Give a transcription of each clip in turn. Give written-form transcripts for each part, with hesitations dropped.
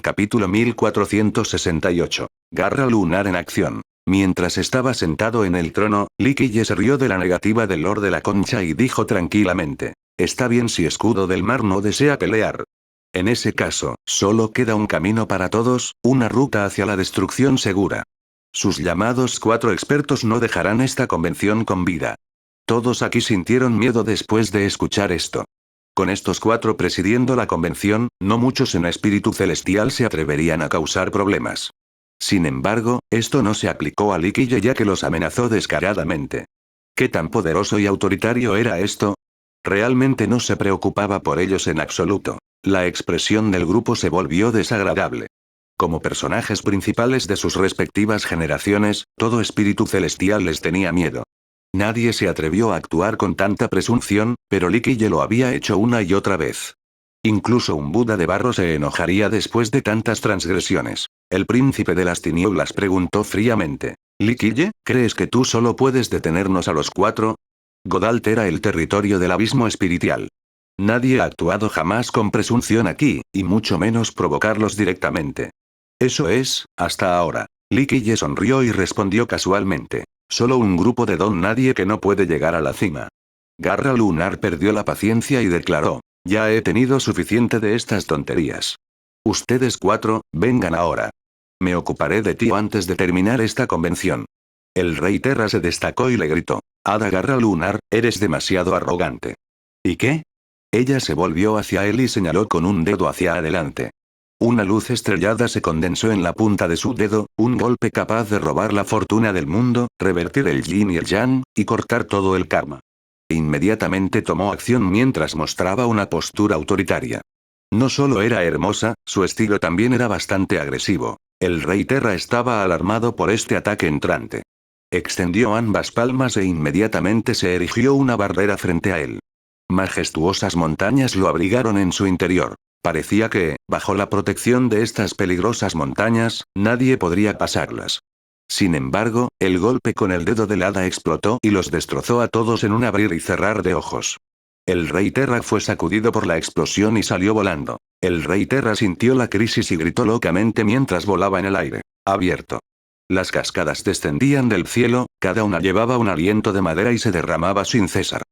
Capítulo 1468. Garra lunar en acción. Mientras estaba sentado en el trono, Li Qiye se rió de la negativa del Lord de la Concha y dijo tranquilamente: está bien si Escudo del Mar no desea pelear. En ese caso, solo queda un camino para todos, una ruta hacia la destrucción segura. Sus llamados 4 expertos no dejarán esta convención con vida. Todos aquí sintieron miedo después de escuchar esto. Con estos 4 presidiendo la convención, no muchos en espíritu celestial se atreverían a causar problemas. Sin embargo, esto no se aplicó a Li Qiye ya que los amenazó descaradamente. ¿Qué tan poderoso y autoritario era esto? Realmente no se preocupaba por ellos en absoluto. La expresión del grupo se volvió desagradable. Como personajes principales de sus respectivas generaciones, todo espíritu celestial les tenía miedo. Nadie se atrevió a actuar con tanta presunción, pero Li Qiye lo había hecho una y otra vez. Incluso un Buda de barro se enojaría después de tantas transgresiones. El príncipe de las tinieblas preguntó fríamente: Li Qiye, ¿crees que tú solo puedes detenernos a los 4? Godalt era el territorio del abismo espiritual. Nadie ha actuado jamás con presunción aquí, y mucho menos provocarlos directamente. Eso es, hasta ahora. Li Qiye sonrió y respondió casualmente: solo un grupo de don nadie que no puede llegar a la cima. Garra lunar perdió la paciencia y declaró: ya he tenido suficiente de estas tonterías. Ustedes 4, vengan ahora. Me ocuparé de ti antes de terminar esta convención. El rey Terra se destacó y le gritó: Hada Garra lunar, eres demasiado arrogante. ¿Y qué? Ella se volvió hacia él y señaló con un dedo hacia adelante. Una luz estrellada se condensó en la punta de su dedo, un golpe capaz de robar la fortuna del mundo, revertir el yin y el yang, y cortar todo el karma. Inmediatamente tomó acción mientras mostraba una postura autoritaria. No solo era hermosa, su estilo también era bastante agresivo. El rey Terra estaba alarmado por este ataque entrante. Extendió ambas palmas e inmediatamente se erigió una barrera frente a él. Majestuosas montañas lo abrigaron en su interior. Parecía que, bajo la protección de estas peligrosas montañas, nadie podría pasarlas. Sin embargo, el golpe con el dedo del hada explotó y los destrozó a todos en un abrir y cerrar de ojos. El rey Terra fue sacudido por la explosión y salió volando. El rey Terra sintió la crisis y gritó locamente mientras volaba en el aire abierto. Las cascadas descendían del cielo, cada una llevaba un aliento de madera y se derramaba sin cesar.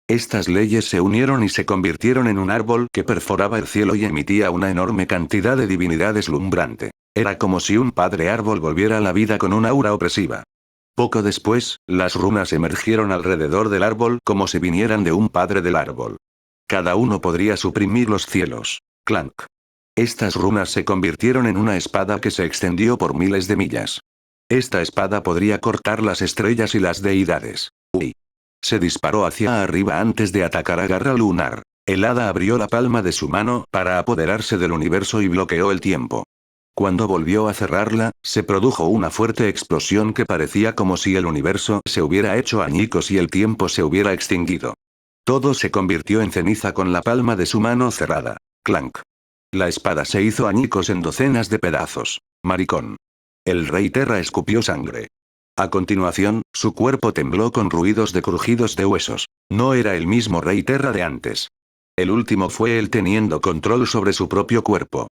Estas leyes se unieron y se convirtieron en un árbol que perforaba el cielo y emitía una enorme cantidad de divinidad deslumbrante. Era como si un padre árbol volviera a la vida con una aura opresiva. Poco después, las runas emergieron alrededor del árbol como si vinieran de un padre del árbol. Cada uno podría suprimir los cielos. Clank. Estas runas se convirtieron en una espada que se extendió por miles de millas. Esta espada podría cortar las estrellas y las deidades. Uy. Se disparó hacia arriba antes de atacar a Garra lunar. El hada abrió la palma de su mano para apoderarse del universo y bloqueó el tiempo. Cuando volvió a cerrarla, se produjo una fuerte explosión que parecía como si el universo se hubiera hecho añicos y el tiempo se hubiera extinguido. Todo se convirtió en ceniza con la palma de su mano cerrada. Clank. La espada se hizo añicos en docenas de pedazos. Maricón. El rey Terra escupió sangre. A continuación, su cuerpo tembló con ruidos de crujidos de huesos. No era el mismo rey Terra de antes. El último fue él teniendo control sobre su propio cuerpo.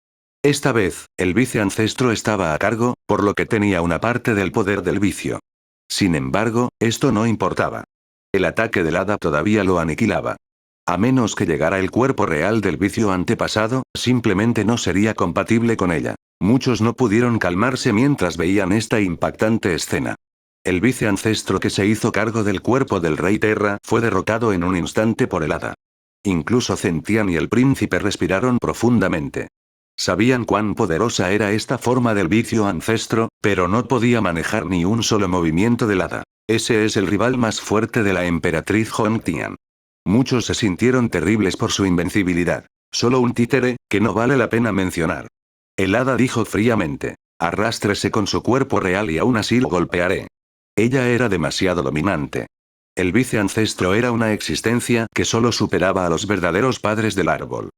Esta vez, el viceancestro estaba a cargo, por lo que tenía una parte del poder del vicio. Sin embargo, esto no importaba. El ataque del hada todavía lo aniquilaba. A menos que llegara el cuerpo real del vicio antepasado, simplemente no sería compatible con ella. Muchos no pudieron calmarse mientras veían esta impactante escena. El viceancestro que se hizo cargo del cuerpo del rey Terra fue derrotado en un instante por el hada. Incluso Zentian y el príncipe respiraron profundamente. Sabían cuán poderosa era esta forma del vicio ancestro, pero no podía manejar ni un solo movimiento del hada. Ese es el rival más fuerte de la emperatriz Hongtian. Muchos se sintieron terribles por su invencibilidad. Solo un títere, que no vale la pena mencionar. El hada dijo fríamente: arrástrese con su cuerpo real y aún así lo golpearé. Ella era demasiado dominante. El viceancestro era una existencia que solo superaba a los verdaderos padres del árbol.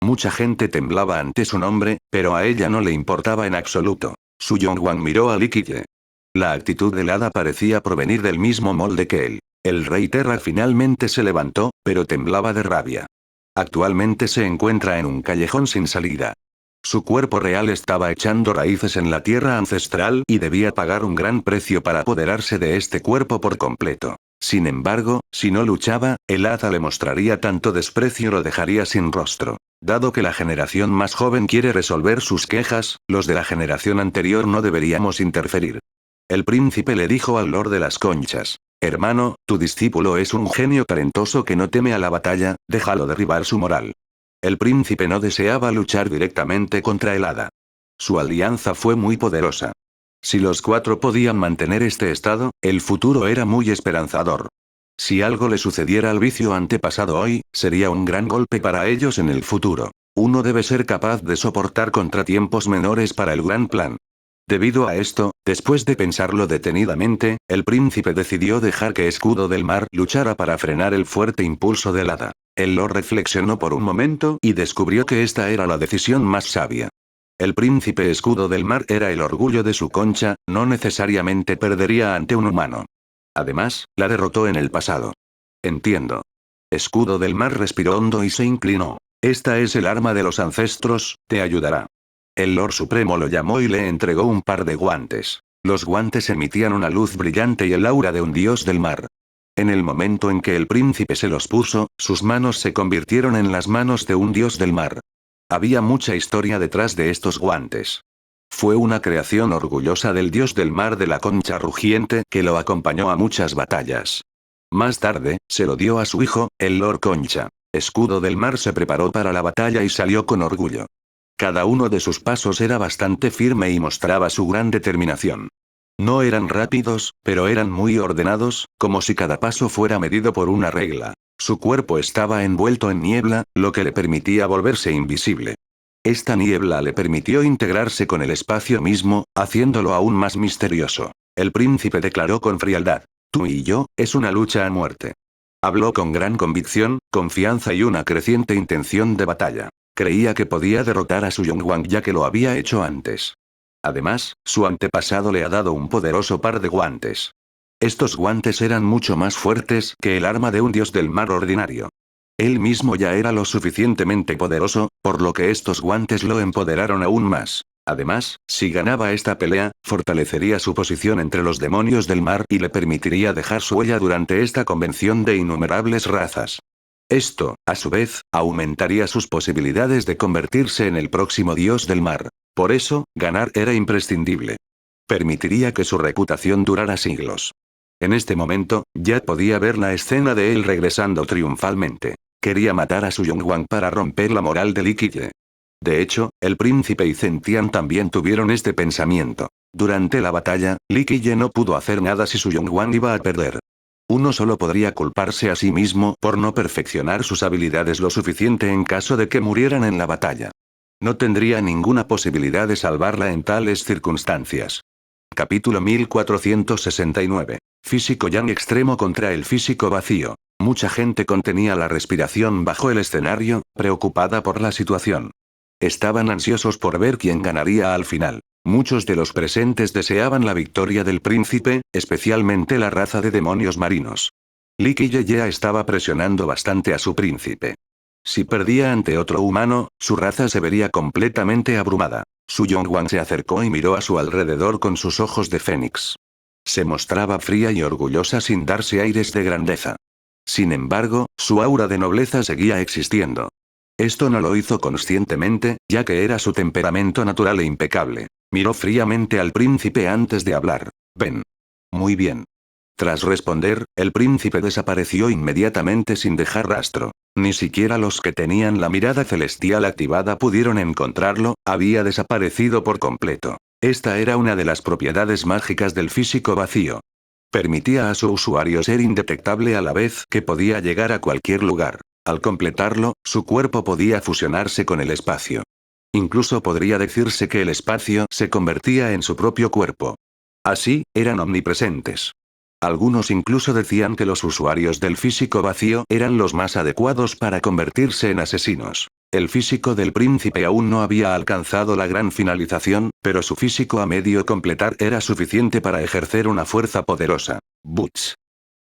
Mucha gente temblaba ante su nombre, pero a ella no le importaba en absoluto. Su Yongguang miró a Li Qiye. La actitud del hada parecía provenir del mismo molde que él. El rey Terra finalmente se levantó, pero temblaba de rabia. Actualmente se encuentra en un callejón sin salida. Su cuerpo real estaba echando raíces en la tierra ancestral y debía pagar un gran precio para apoderarse de este cuerpo por completo. Sin embargo, si no luchaba, el hada le mostraría tanto desprecio y lo dejaría sin rostro. Dado que la generación más joven quiere resolver sus quejas, los de la generación anterior no deberíamos interferir. El príncipe le dijo al Lord de las Conchas. Hermano, tu discípulo es un genio talentoso que no teme a la batalla, déjalo derribar su moral. El príncipe no deseaba luchar directamente contra el hada. Su alianza fue muy poderosa. Si los cuatro podían mantener este estado, el futuro era muy esperanzador. Si algo le sucediera al vicio antepasado hoy, sería un gran golpe para ellos en el futuro. Uno debe ser capaz de soportar contratiempos menores para el gran plan. Debido a esto, después de pensarlo detenidamente, el príncipe decidió dejar que Escudo del Mar luchara para frenar el fuerte impulso del hada. Él lo reflexionó por un momento y descubrió que esta era la decisión más sabia. El príncipe Escudo del Mar era el orgullo de su concha, no necesariamente perdería ante un humano. Además, la derrotó en el pasado. Entiendo. Escudo del Mar respiró hondo y se inclinó. Esta es el arma de los ancestros, te ayudará. El Lord Supremo lo llamó y le entregó un par de guantes. Los guantes emitían una luz brillante y el aura de un dios del mar. En el momento en que el príncipe se los puso, sus manos se convirtieron en las manos de un dios del mar. Había mucha historia detrás de estos guantes. Fue una creación orgullosa del dios del mar de la concha rugiente que lo acompañó a muchas batallas. Más tarde, se lo dio a su hijo, el Lord Concha. Escudo del Mar se preparó para la batalla y salió con orgullo. Cada uno de sus pasos era bastante firme y mostraba su gran determinación. No eran rápidos, pero eran muy ordenados, como si cada paso fuera medido por una regla. Su cuerpo estaba envuelto en niebla, lo que le permitía volverse invisible. Esta niebla le permitió integrarse con el espacio mismo, haciéndolo aún más misterioso. El príncipe declaró con frialdad: tú y yo, es una lucha a muerte. Habló con gran convicción, confianza y una creciente intención de batalla. Creía que podía derrotar a Su Yongwang ya que lo había hecho antes. Además, su antepasado le ha dado un poderoso par de guantes. Estos guantes eran mucho más fuertes que el arma de un dios del mar ordinario. Él mismo ya era lo suficientemente poderoso, por lo que estos guantes lo empoderaron aún más. Además, si ganaba esta pelea, fortalecería su posición entre los demonios del mar y le permitiría dejar su huella durante esta convención de innumerables razas. Esto, a su vez, aumentaría sus posibilidades de convertirse en el próximo dios del mar. Por eso, ganar era imprescindible. Permitiría que su reputación durara siglos. En este momento, ya podía ver la escena de él regresando triunfalmente. Quería matar a Su Yongwang para romper la moral de Li Qiye. De hecho, el príncipe y Zentian también tuvieron este pensamiento. Durante la batalla, Li Qiye no pudo hacer nada si Su Yongwang iba a perder. Uno solo podría culparse a sí mismo por no perfeccionar sus habilidades lo suficiente en caso de que murieran en la batalla. No tendría ninguna posibilidad de salvarla en tales circunstancias. Capítulo 1469. Físico yang extremo contra el físico vacío. Mucha gente contenía la respiración bajo el escenario, preocupada por la situación. Estaban ansiosos por ver quién ganaría al final. Muchos de los presentes deseaban la victoria del príncipe, especialmente la raza de demonios marinos. Li Qiye ya estaba presionando bastante a su príncipe. Si perdía ante otro humano, su raza se vería completamente abrumada. Su Yongwang se acercó y miró a su alrededor con sus ojos de fénix. Se mostraba fría y orgullosa sin darse aires de grandeza. Sin embargo, su aura de nobleza seguía existiendo. Esto no lo hizo conscientemente, ya que era su temperamento natural e impecable. Miró fríamente al príncipe antes de hablar. Ven. Muy bien. Tras responder, el príncipe desapareció inmediatamente sin dejar rastro. Ni siquiera los que tenían la mirada celestial activada pudieron encontrarlo, había desaparecido por completo. Esta era una de las propiedades mágicas del físico vacío. Permitía a su usuario ser indetectable a la vez que podía llegar a cualquier lugar. Al completarlo, su cuerpo podía fusionarse con el espacio. Incluso podría decirse que el espacio se convertía en su propio cuerpo. Así, eran omnipresentes. Algunos incluso decían que los usuarios del físico vacío eran los más adecuados para convertirse en asesinos. El físico del príncipe aún no había alcanzado la gran finalización, pero su físico a medio completar era suficiente para ejercer una fuerza poderosa. Butch.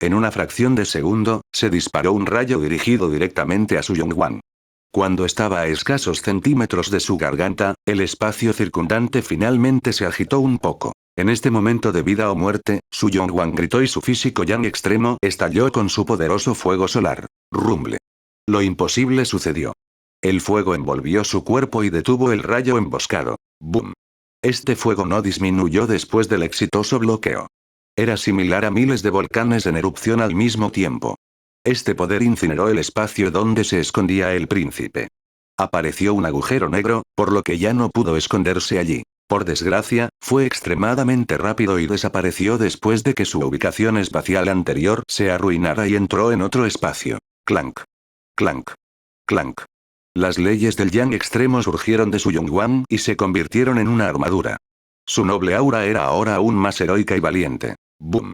En una fracción de segundo, se disparó un rayo dirigido directamente a Su Yongwang. Cuando estaba a escasos centímetros de su garganta, el espacio circundante finalmente se agitó un poco. En este momento de vida o muerte, Su Yongwan gritó y su físico yang extremo estalló con su poderoso fuego solar. Rumble. Lo imposible sucedió. El fuego envolvió su cuerpo y detuvo el rayo emboscado. ¡Boom! Este fuego no disminuyó después del exitoso bloqueo. Era similar a miles de volcanes en erupción al mismo tiempo. Este poder incineró el espacio donde se escondía el príncipe. Apareció un agujero negro, por lo que ya no pudo esconderse allí. Por desgracia, fue extremadamente rápido y desapareció después de que su ubicación espacial anterior se arruinara y entró en otro espacio. Clank. Clank. Clank. Las leyes del yang extremo surgieron de Su Yongwan y se convirtieron en una armadura. Su noble aura era ahora aún más heroica y valiente. ¡Boom!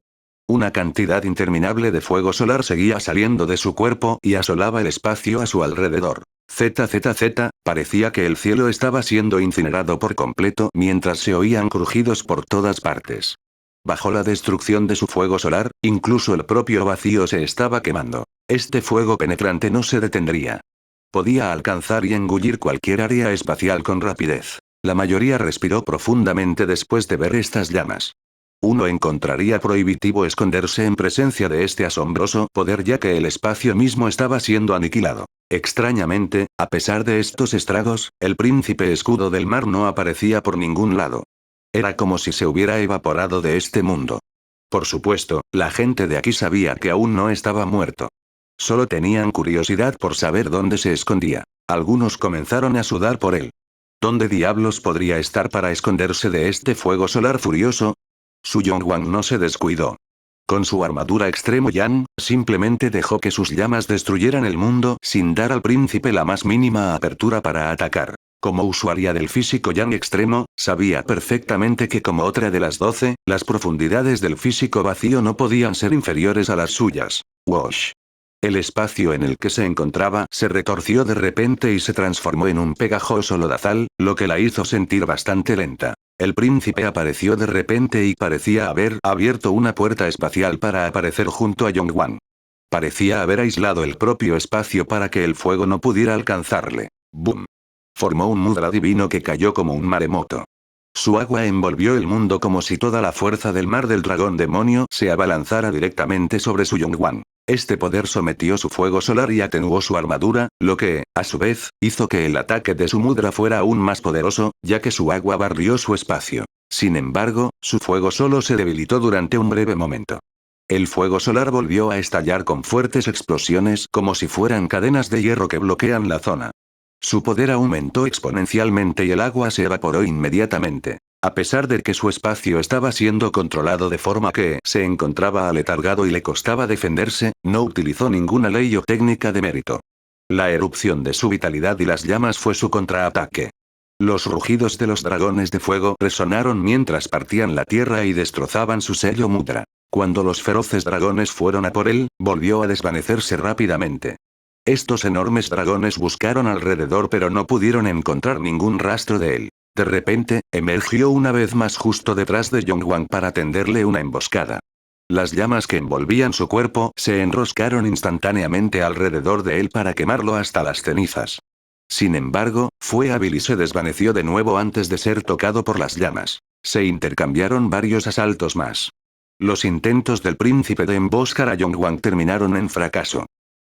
Una cantidad interminable de fuego solar seguía saliendo de su cuerpo y asolaba el espacio a su alrededor. ZZZ, parecía que el cielo estaba siendo incinerado por completo mientras se oían crujidos por todas partes. Bajo la destrucción de su fuego solar, incluso el propio vacío se estaba quemando. Este fuego penetrante no se detendría. Podía alcanzar y engullir cualquier área espacial con rapidez. La mayoría respiró profundamente después de ver estas llamas. Uno encontraría prohibitivo esconderse en presencia de este asombroso poder ya que el espacio mismo estaba siendo aniquilado. Extrañamente, a pesar de estos estragos, el príncipe escudo del mar no aparecía por ningún lado. Era como si se hubiera evaporado de este mundo. Por supuesto, la gente de aquí sabía que aún no estaba muerto. Solo tenían curiosidad por saber dónde se escondía. Algunos comenzaron a sudar por él. ¿Dónde diablos podría estar para esconderse de este fuego solar furioso? Su Yongwan no se descuidó. Con su armadura extremo yang, simplemente dejó que sus llamas destruyeran el mundo sin dar al príncipe la más mínima apertura para atacar. Como usuaria del físico yang extremo, sabía perfectamente que como otra de las 12, las profundidades del físico vacío no podían ser inferiores a las suyas. Wash. El espacio en el que se encontraba se retorció de repente y se transformó en un pegajoso lodazal, lo que la hizo sentir bastante lenta. El príncipe apareció de repente y parecía haber abierto una puerta espacial para aparecer junto a Yongwan. Parecía haber aislado el propio espacio para que el fuego no pudiera alcanzarle. ¡Boom! Formó un mudra divino que cayó como un maremoto. Su agua envolvió el mundo como si toda la fuerza del mar del dragón demonio se abalanzara directamente sobre Su Yongwan. Este poder sometió su fuego solar y atenuó su armadura, lo que, a su vez, hizo que el ataque de su mudra fuera aún más poderoso, ya que su agua barrió su espacio. Sin embargo, su fuego solo se debilitó durante un breve momento. El fuego solar volvió a estallar con fuertes explosiones como si fueran cadenas de hierro que bloquean la zona. Su poder aumentó exponencialmente y el agua se evaporó inmediatamente. A pesar de que su espacio estaba siendo controlado de forma que se encontraba aletargado y le costaba defenderse, no utilizó ninguna ley o técnica de mérito. La erupción de su vitalidad y las llamas fue su contraataque. Los rugidos de los dragones de fuego resonaron mientras partían la tierra y destrozaban su sello mudra. Cuando los feroces dragones fueron a por él, volvió a desvanecerse rápidamente. Estos enormes dragones buscaron alrededor pero no pudieron encontrar ningún rastro de él. De repente, emergió una vez más justo detrás de Yongwan para tenderle una emboscada. Las llamas que envolvían su cuerpo se enroscaron instantáneamente alrededor de él para quemarlo hasta las cenizas. Sin embargo, fue hábil y se desvaneció de nuevo antes de ser tocado por las llamas. Se intercambiaron varios asaltos más. Los intentos del príncipe de emboscar a Yongwan terminaron en fracaso.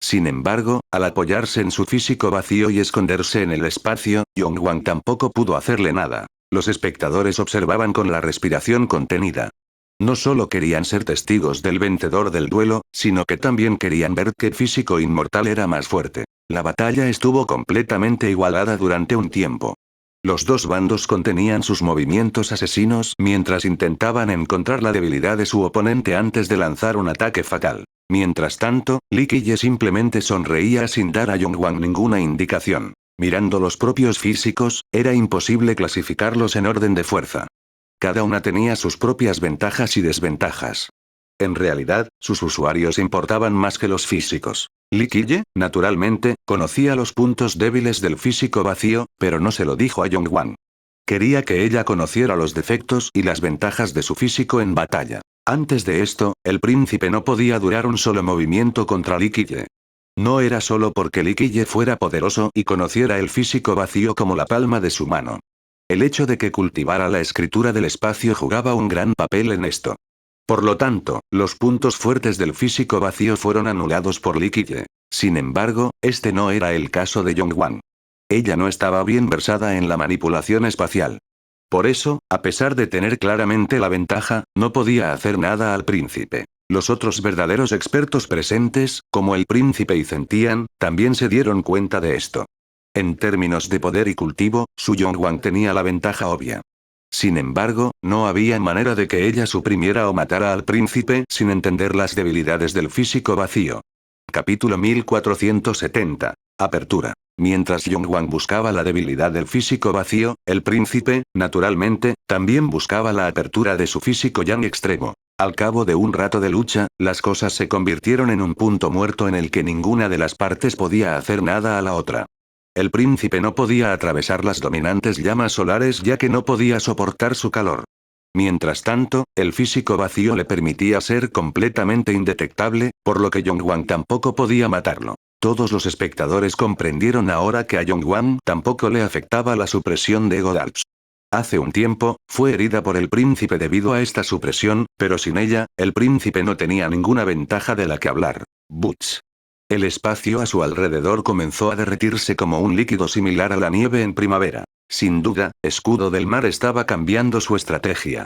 Sin embargo, al apoyarse en su físico vacío y esconderse en el espacio, Yongwan tampoco pudo hacerle nada. Los espectadores observaban con la respiración contenida. No solo querían ser testigos del vencedor del duelo, sino que también querían ver qué físico inmortal era más fuerte. La batalla estuvo completamente igualada durante un tiempo. Los dos bandos contenían sus movimientos asesinos mientras intentaban encontrar la debilidad de su oponente antes de lanzar un ataque fatal. Mientras tanto, Li Qiye simplemente sonreía sin dar a Yongwan ninguna indicación. Mirando los propios físicos, era imposible clasificarlos en orden de fuerza. Cada una tenía sus propias ventajas y desventajas. En realidad, sus usuarios importaban más que los físicos. Li Qiye, naturalmente, conocía los puntos débiles del físico vacío, pero no se lo dijo a Yongwan. Quería que ella conociera los defectos y las ventajas de su físico en batalla. Antes de esto, el príncipe no podía durar un solo movimiento contra Li Qiye. No era solo porque Li Qiye fuera poderoso y conociera el físico vacío como la palma de su mano. El hecho de que cultivara la escritura del espacio jugaba un gran papel en esto. Por lo tanto, los puntos fuertes del físico vacío fueron anulados por Li Qiye. Sin embargo, este no era el caso de Yonghuang. Ella no estaba bien versada en la manipulación espacial. Por eso, a pesar de tener claramente la ventaja, no podía hacer nada al príncipe. Los otros verdaderos expertos presentes, como el príncipe y Zentian, también se dieron cuenta de esto. En términos de poder y cultivo, Su Yonghuang tenía la ventaja obvia. Sin embargo, no había manera de que ella suprimiera o matara al príncipe sin entender las debilidades del físico vacío. Capítulo 1470. Apertura. Mientras Yonghuang buscaba la debilidad del físico vacío, el príncipe, naturalmente, también buscaba la apertura de su físico yang extremo. Al cabo de un rato de lucha, las cosas se convirtieron en un punto muerto en el que ninguna de las partes podía hacer nada a la otra. El príncipe no podía atravesar las dominantes llamas solares ya que no podía soportar su calor. Mientras tanto, el físico vacío le permitía ser completamente indetectable, por lo que Yonghuang tampoco podía matarlo. Todos los espectadores comprendieron ahora que a Yonghuang tampoco le afectaba la supresión de Godalps. Hace un tiempo, fue herida por el príncipe debido a esta supresión, pero sin ella, el príncipe no tenía ninguna ventaja de la que hablar. Butch. El espacio a su alrededor comenzó a derretirse como un líquido similar a la nieve en primavera. Sin duda, Escudo del Mar estaba cambiando su estrategia.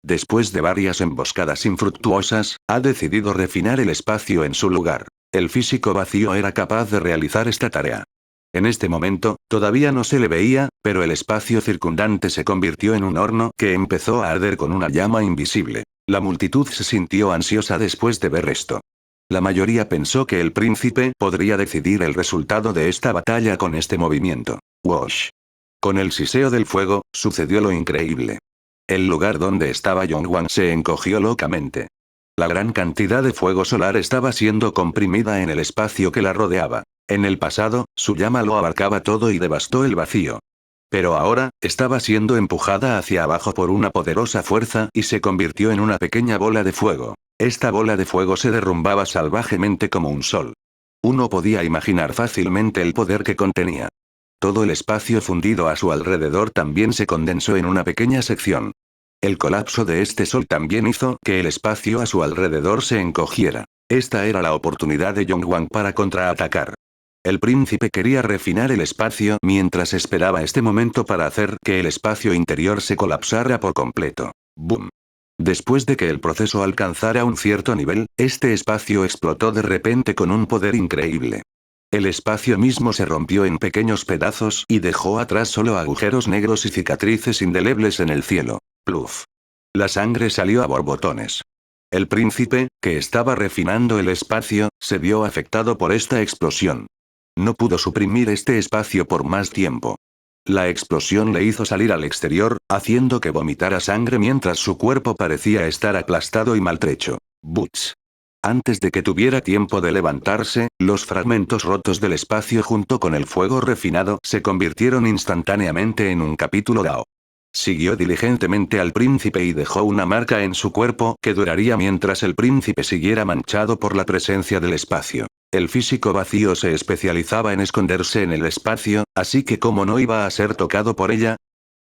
Después de varias emboscadas infructuosas, ha decidido refinar el espacio en su lugar. El físico vacío era capaz de realizar esta tarea. En este momento, todavía no se le veía, pero el espacio circundante se convirtió en un horno que empezó a arder con una llama invisible. La multitud se sintió ansiosa después de ver esto. La mayoría pensó que el príncipe podría decidir el resultado de esta batalla con este movimiento. Wosh. Con el siseo del fuego, sucedió lo increíble. El lugar donde estaba Yonghuang se encogió locamente. La gran cantidad de fuego solar estaba siendo comprimida en el espacio que la rodeaba. En el pasado, su llama lo abarcaba todo y devastó el vacío. Pero ahora, estaba siendo empujada hacia abajo por una poderosa fuerza y se convirtió en una pequeña bola de fuego. Esta bola de fuego se derrumbaba salvajemente como un sol. Uno podía imaginar fácilmente el poder que contenía. Todo el espacio fundido a su alrededor también se condensó en una pequeña sección. El colapso de este sol también hizo que el espacio a su alrededor se encogiera. Esta era la oportunidad de Yonghuang para contraatacar. El príncipe quería refinar el espacio mientras esperaba este momento para hacer que el espacio interior se colapsara por completo. ¡Boom! Después de que el proceso alcanzara un cierto nivel, este espacio explotó de repente con un poder increíble. El espacio mismo se rompió en pequeños pedazos y dejó atrás solo agujeros negros y cicatrices indelebles en el cielo. Pluf. La sangre salió a borbotones. El príncipe, que estaba refinando el espacio, se vio afectado por esta explosión. No pudo suprimir este espacio por más tiempo. La explosión le hizo salir al exterior, haciendo que vomitara sangre mientras su cuerpo parecía estar aplastado y maltrecho. Butch. Antes de que tuviera tiempo de levantarse, los fragmentos rotos del espacio junto con el fuego refinado se convirtieron instantáneamente en un capítulo Dao. Siguió diligentemente al príncipe y dejó una marca en su cuerpo que duraría mientras el príncipe siguiera manchado por la presencia del espacio. El físico vacío se especializaba en esconderse en el espacio, así que como no iba a ser tocado por ella,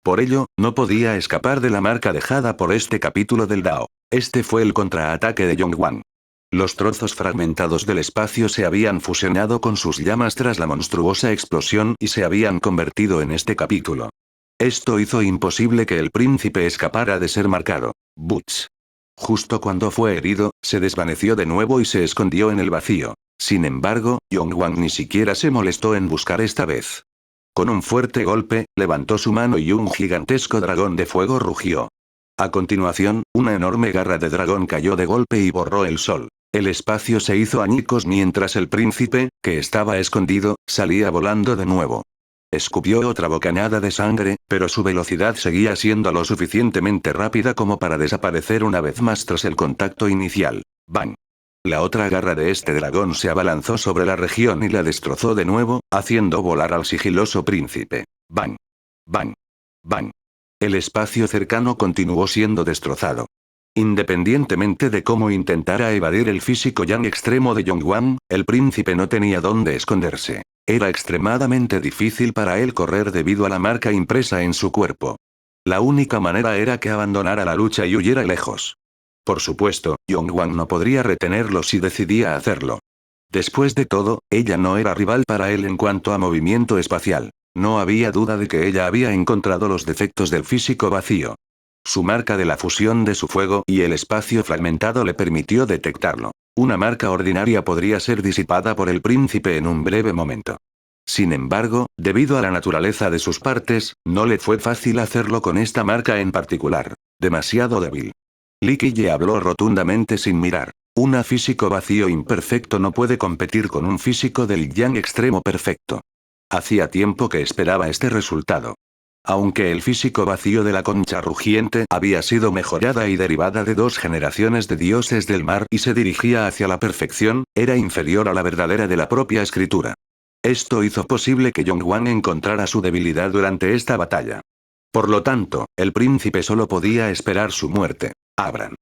por ello, no podía escapar de la marca dejada por este capítulo del Dao. Este fue el contraataque de Yonghuang. Los trozos fragmentados del espacio se habían fusionado con sus llamas tras la monstruosa explosión y se habían convertido en este capítulo. Esto hizo imposible que el príncipe escapara de ser marcado. Butch. Justo cuando fue herido, se desvaneció de nuevo y se escondió en el vacío. Sin embargo, Yonghuang ni siquiera se molestó en buscar esta vez. Con un fuerte golpe, levantó su mano y un gigantesco dragón de fuego rugió. A continuación, una enorme garra de dragón cayó de golpe y borró el sol. El espacio se hizo añicos mientras el príncipe, que estaba escondido, salía volando de nuevo. Escupió otra bocanada de sangre, pero su velocidad seguía siendo lo suficientemente rápida como para desaparecer una vez más tras el contacto inicial. ¡Bang! La otra garra de este dragón se abalanzó sobre la región y la destrozó de nuevo, haciendo volar al sigiloso príncipe. ¡Bang! ¡Bang! ¡Bang! El espacio cercano continuó siendo destrozado. Independientemente de cómo intentara evadir el físico yang extremo de Yongguang, el príncipe no tenía dónde esconderse. Era extremadamente difícil para él correr debido a la marca impresa en su cuerpo. La única manera era que abandonara la lucha y huyera lejos. Por supuesto, Yongguang no podría retenerlo si decidía hacerlo. Después de todo, ella no era rival para él en cuanto a movimiento espacial. No había duda de que ella había encontrado los defectos del físico vacío. Su marca de la fusión de su fuego y el espacio fragmentado le permitió detectarlo. Una marca ordinaria podría ser disipada por el príncipe en un breve momento. Sin embargo, debido a la naturaleza de sus partes, no le fue fácil hacerlo con esta marca en particular. Demasiado débil. Li Qiye habló rotundamente sin mirar. Un físico vacío imperfecto no puede competir con un físico del yang extremo perfecto. Hacía tiempo que esperaba este resultado. Aunque el físico vacío de la concha rugiente había sido mejorada y derivada de 2 generaciones de dioses del mar y se dirigía hacia la perfección, era inferior a la verdadera de la propia escritura. Esto hizo posible que Yongguang encontrara su debilidad durante esta batalla. Por lo tanto, el príncipe solo podía esperar su muerte. Abran.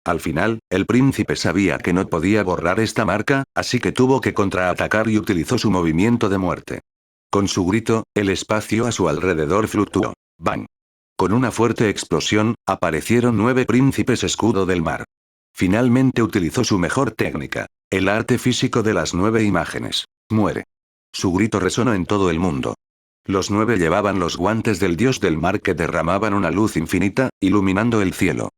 Al final, el príncipe sabía que no podía borrar esta marca, así que tuvo que contraatacar y utilizó su movimiento de muerte. Con su grito, el espacio a su alrededor fluctuó. ¡Bang! Con una fuerte explosión, aparecieron 9 príncipes escudo del mar. Finalmente utilizó su mejor técnica, el arte físico de las 9 imágenes. Muere. Su grito resonó en todo el mundo. Los 9 llevaban los guantes del dios del mar que derramaban una luz infinita, iluminando el cielo.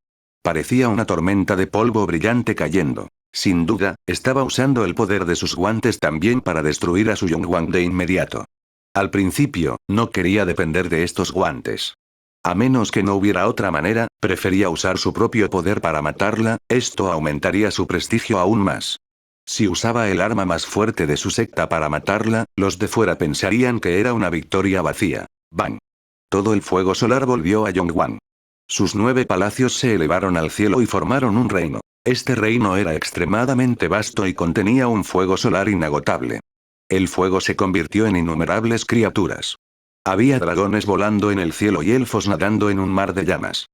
Parecía una tormenta de polvo brillante cayendo. Sin duda, estaba usando el poder de sus guantes también para destruir a su Yongguang de inmediato. Al principio, no quería depender de estos guantes. A menos que no hubiera otra manera, prefería usar su propio poder para matarla, esto aumentaría su prestigio aún más. Si usaba el arma más fuerte de su secta para matarla, los de fuera pensarían que era una victoria vacía. ¡Bang! Todo el fuego solar volvió a Yongguang. Sus 9 palacios se elevaron al cielo y formaron un reino. Este reino era extremadamente vasto y contenía un fuego solar inagotable. El fuego se convirtió en innumerables criaturas. Había dragones volando en el cielo y elfos nadando en un mar de llamas.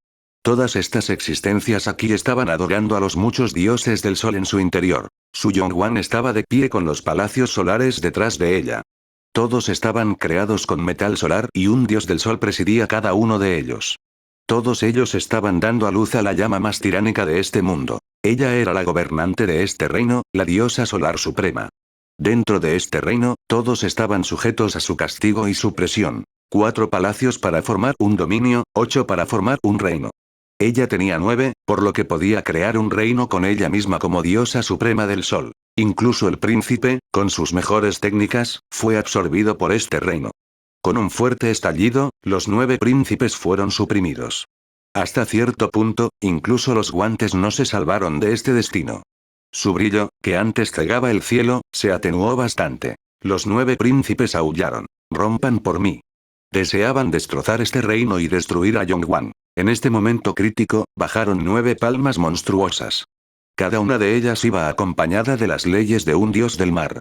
Todas estas existencias aquí estaban adorando a los muchos dioses del sol en su interior. Su Yongguang estaba de pie con los palacios solares detrás de ella. Todos estaban creados con metal solar y un dios del sol presidía cada uno de ellos. Todos ellos estaban dando a luz a la llama más tiránica de este mundo. Ella era la gobernante de este reino, la diosa solar suprema. Dentro de este reino, todos estaban sujetos a su castigo y su presión. 4 palacios para formar un dominio, 8 para formar un reino. Ella tenía 9, por lo que podía crear un reino con ella misma como diosa suprema del sol. Incluso el príncipe, con sus mejores técnicas, fue absorbido por este reino. Con un fuerte estallido, los 9 príncipes fueron suprimidos. Hasta cierto punto, incluso los guantes no se salvaron de este destino. Su brillo, que antes cegaba el cielo, se atenuó bastante. Los 9 príncipes aullaron. «Rompan por mí». Deseaban destrozar este reino y destruir a Yongguang. En este momento crítico, bajaron 9 palmas monstruosas. Cada una de ellas iba acompañada de las leyes de un dios del mar.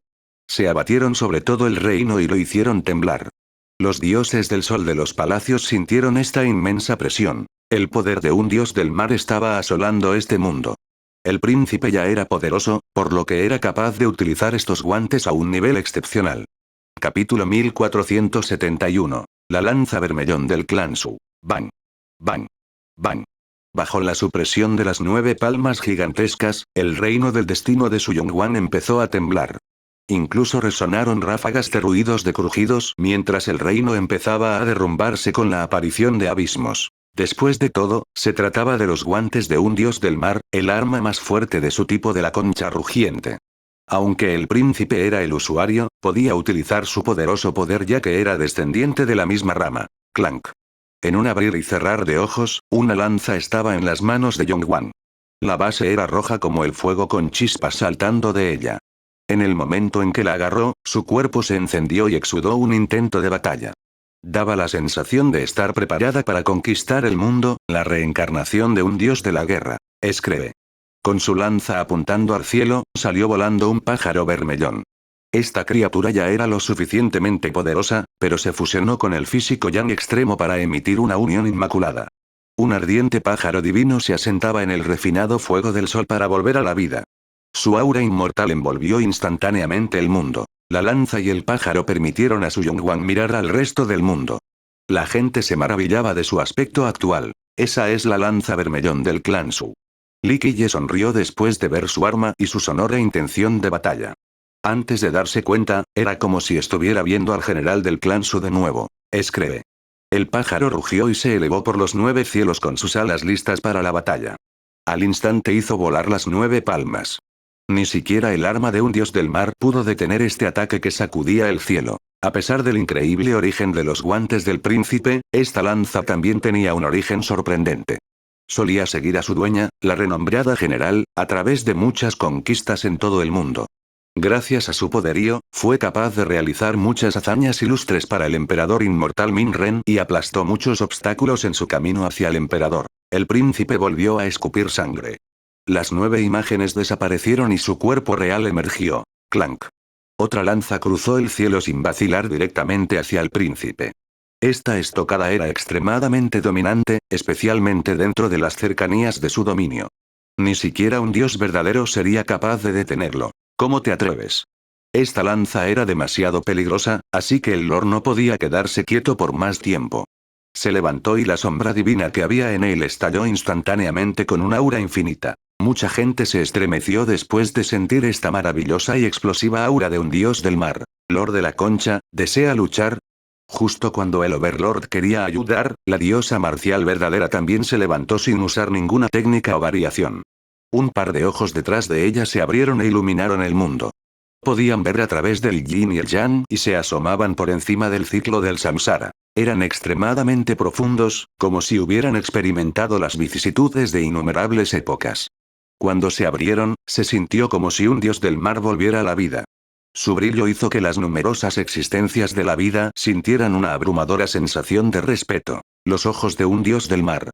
Se abatieron sobre todo el reino y lo hicieron temblar. Los dioses del sol de los palacios sintieron esta inmensa presión. El poder de un dios del mar estaba asolando este mundo. El príncipe ya era poderoso, por lo que era capaz de utilizar estos guantes a un nivel excepcional. Capítulo 1471. La lanza vermellón del clan Su. Bang. Bang. Bang. Bajo la supresión de las 9 palmas gigantescas, el reino del destino de Su Yongguang empezó a temblar. Incluso resonaron ráfagas de ruidos de crujidos mientras el reino empezaba a derrumbarse con la aparición de abismos. Después de todo, se trataba de los guantes de un dios del mar, el arma más fuerte de su tipo de la concha rugiente. Aunque el príncipe era el usuario, podía utilizar su poderoso poder ya que era descendiente de la misma rama. Clank. En un abrir y cerrar de ojos, una lanza estaba en las manos de Yongguang. La base era roja como el fuego con chispas saltando de ella. En el momento en que la agarró, su cuerpo se encendió y exudó un intento de batalla. Daba la sensación de estar preparada para conquistar el mundo, la reencarnación de un dios de la guerra. Escreve. Con su lanza apuntando al cielo, salió volando un pájaro vermellón. Esta criatura ya era lo suficientemente poderosa, pero se fusionó con el físico yang extremo para emitir una unión inmaculada. Un ardiente pájaro divino se asentaba en el refinado fuego del sol para volver a la vida. Su aura inmortal envolvió instantáneamente el mundo. La lanza y el pájaro permitieron a Su Yonghuang mirar al resto del mundo. La gente se maravillaba de su aspecto actual. Esa es la lanza vermellón del clan Su. Li Qiye sonrió después de ver su arma y su sonora intención de batalla. Antes de darse cuenta, era como si estuviera viendo al general del clan Su de nuevo. Escree. El pájaro rugió y se elevó por los 9 cielos con sus alas listas para la batalla. Al instante hizo volar las 9 palmas. Ni siquiera el arma de un dios del mar pudo detener este ataque que sacudía el cielo. A pesar del increíble origen de los guantes del príncipe, esta lanza también tenía un origen sorprendente. Solía seguir a su dueña, la renombrada general, a través de muchas conquistas en todo el mundo. Gracias a su poderío, fue capaz de realizar muchas hazañas ilustres para el emperador inmortal Min Ren y aplastó muchos obstáculos en su camino hacia el emperador. El príncipe volvió a escupir sangre. Las 9 imágenes desaparecieron y su cuerpo real emergió. Clank. Otra lanza cruzó el cielo sin vacilar directamente hacia el príncipe. Esta estocada era extremadamente dominante, especialmente dentro de las cercanías de su dominio. Ni siquiera un dios verdadero sería capaz de detenerlo. ¿Cómo te atreves? Esta lanza era demasiado peligrosa, así que el Lord no podía quedarse quieto por más tiempo. Se levantó y la sombra divina que había en él estalló instantáneamente con un aura infinita. Mucha gente se estremeció después de sentir esta maravillosa y explosiva aura de un dios del mar. Lord de la Concha, ¿desea luchar? Justo cuando el Overlord quería ayudar, la diosa marcial verdadera también se levantó sin usar ninguna técnica o variación. Un par de ojos detrás de ella se abrieron e iluminaron el mundo. Podían ver a través del yin y el yang y se asomaban por encima del ciclo del samsara. Eran extremadamente profundos, como si hubieran experimentado las vicisitudes de innumerables épocas. Cuando se abrieron, se sintió como si un dios del mar volviera a la vida. Su brillo hizo que las numerosas existencias de la vida sintieran una abrumadora sensación de respeto. Los ojos de un dios del mar.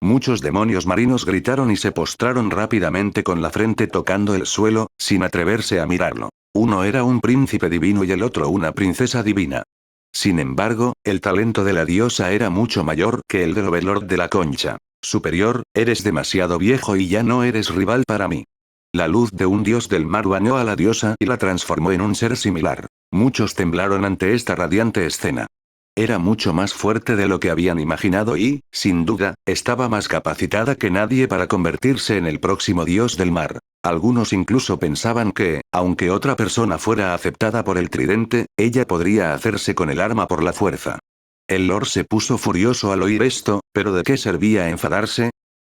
Muchos demonios marinos gritaron y se postraron rápidamente con la frente tocando el suelo, sin atreverse a mirarlo. Uno era un príncipe divino y el otro una princesa divina. Sin embargo, el talento de la diosa era mucho mayor que el del Overlord de la Concha. Superior, eres demasiado viejo y ya no eres rival para mí. La luz de un dios del mar bañó a la diosa y la transformó en un ser similar. Muchos temblaron ante esta radiante escena. Era mucho más fuerte de lo que habían imaginado y, sin duda, estaba más capacitada que nadie para convertirse en el próximo dios del mar. Algunos incluso pensaban que, aunque otra persona fuera aceptada por el tridente, ella podría hacerse con el arma por la fuerza. El Lord se puso furioso al oír esto, pero ¿de qué servía enfadarse?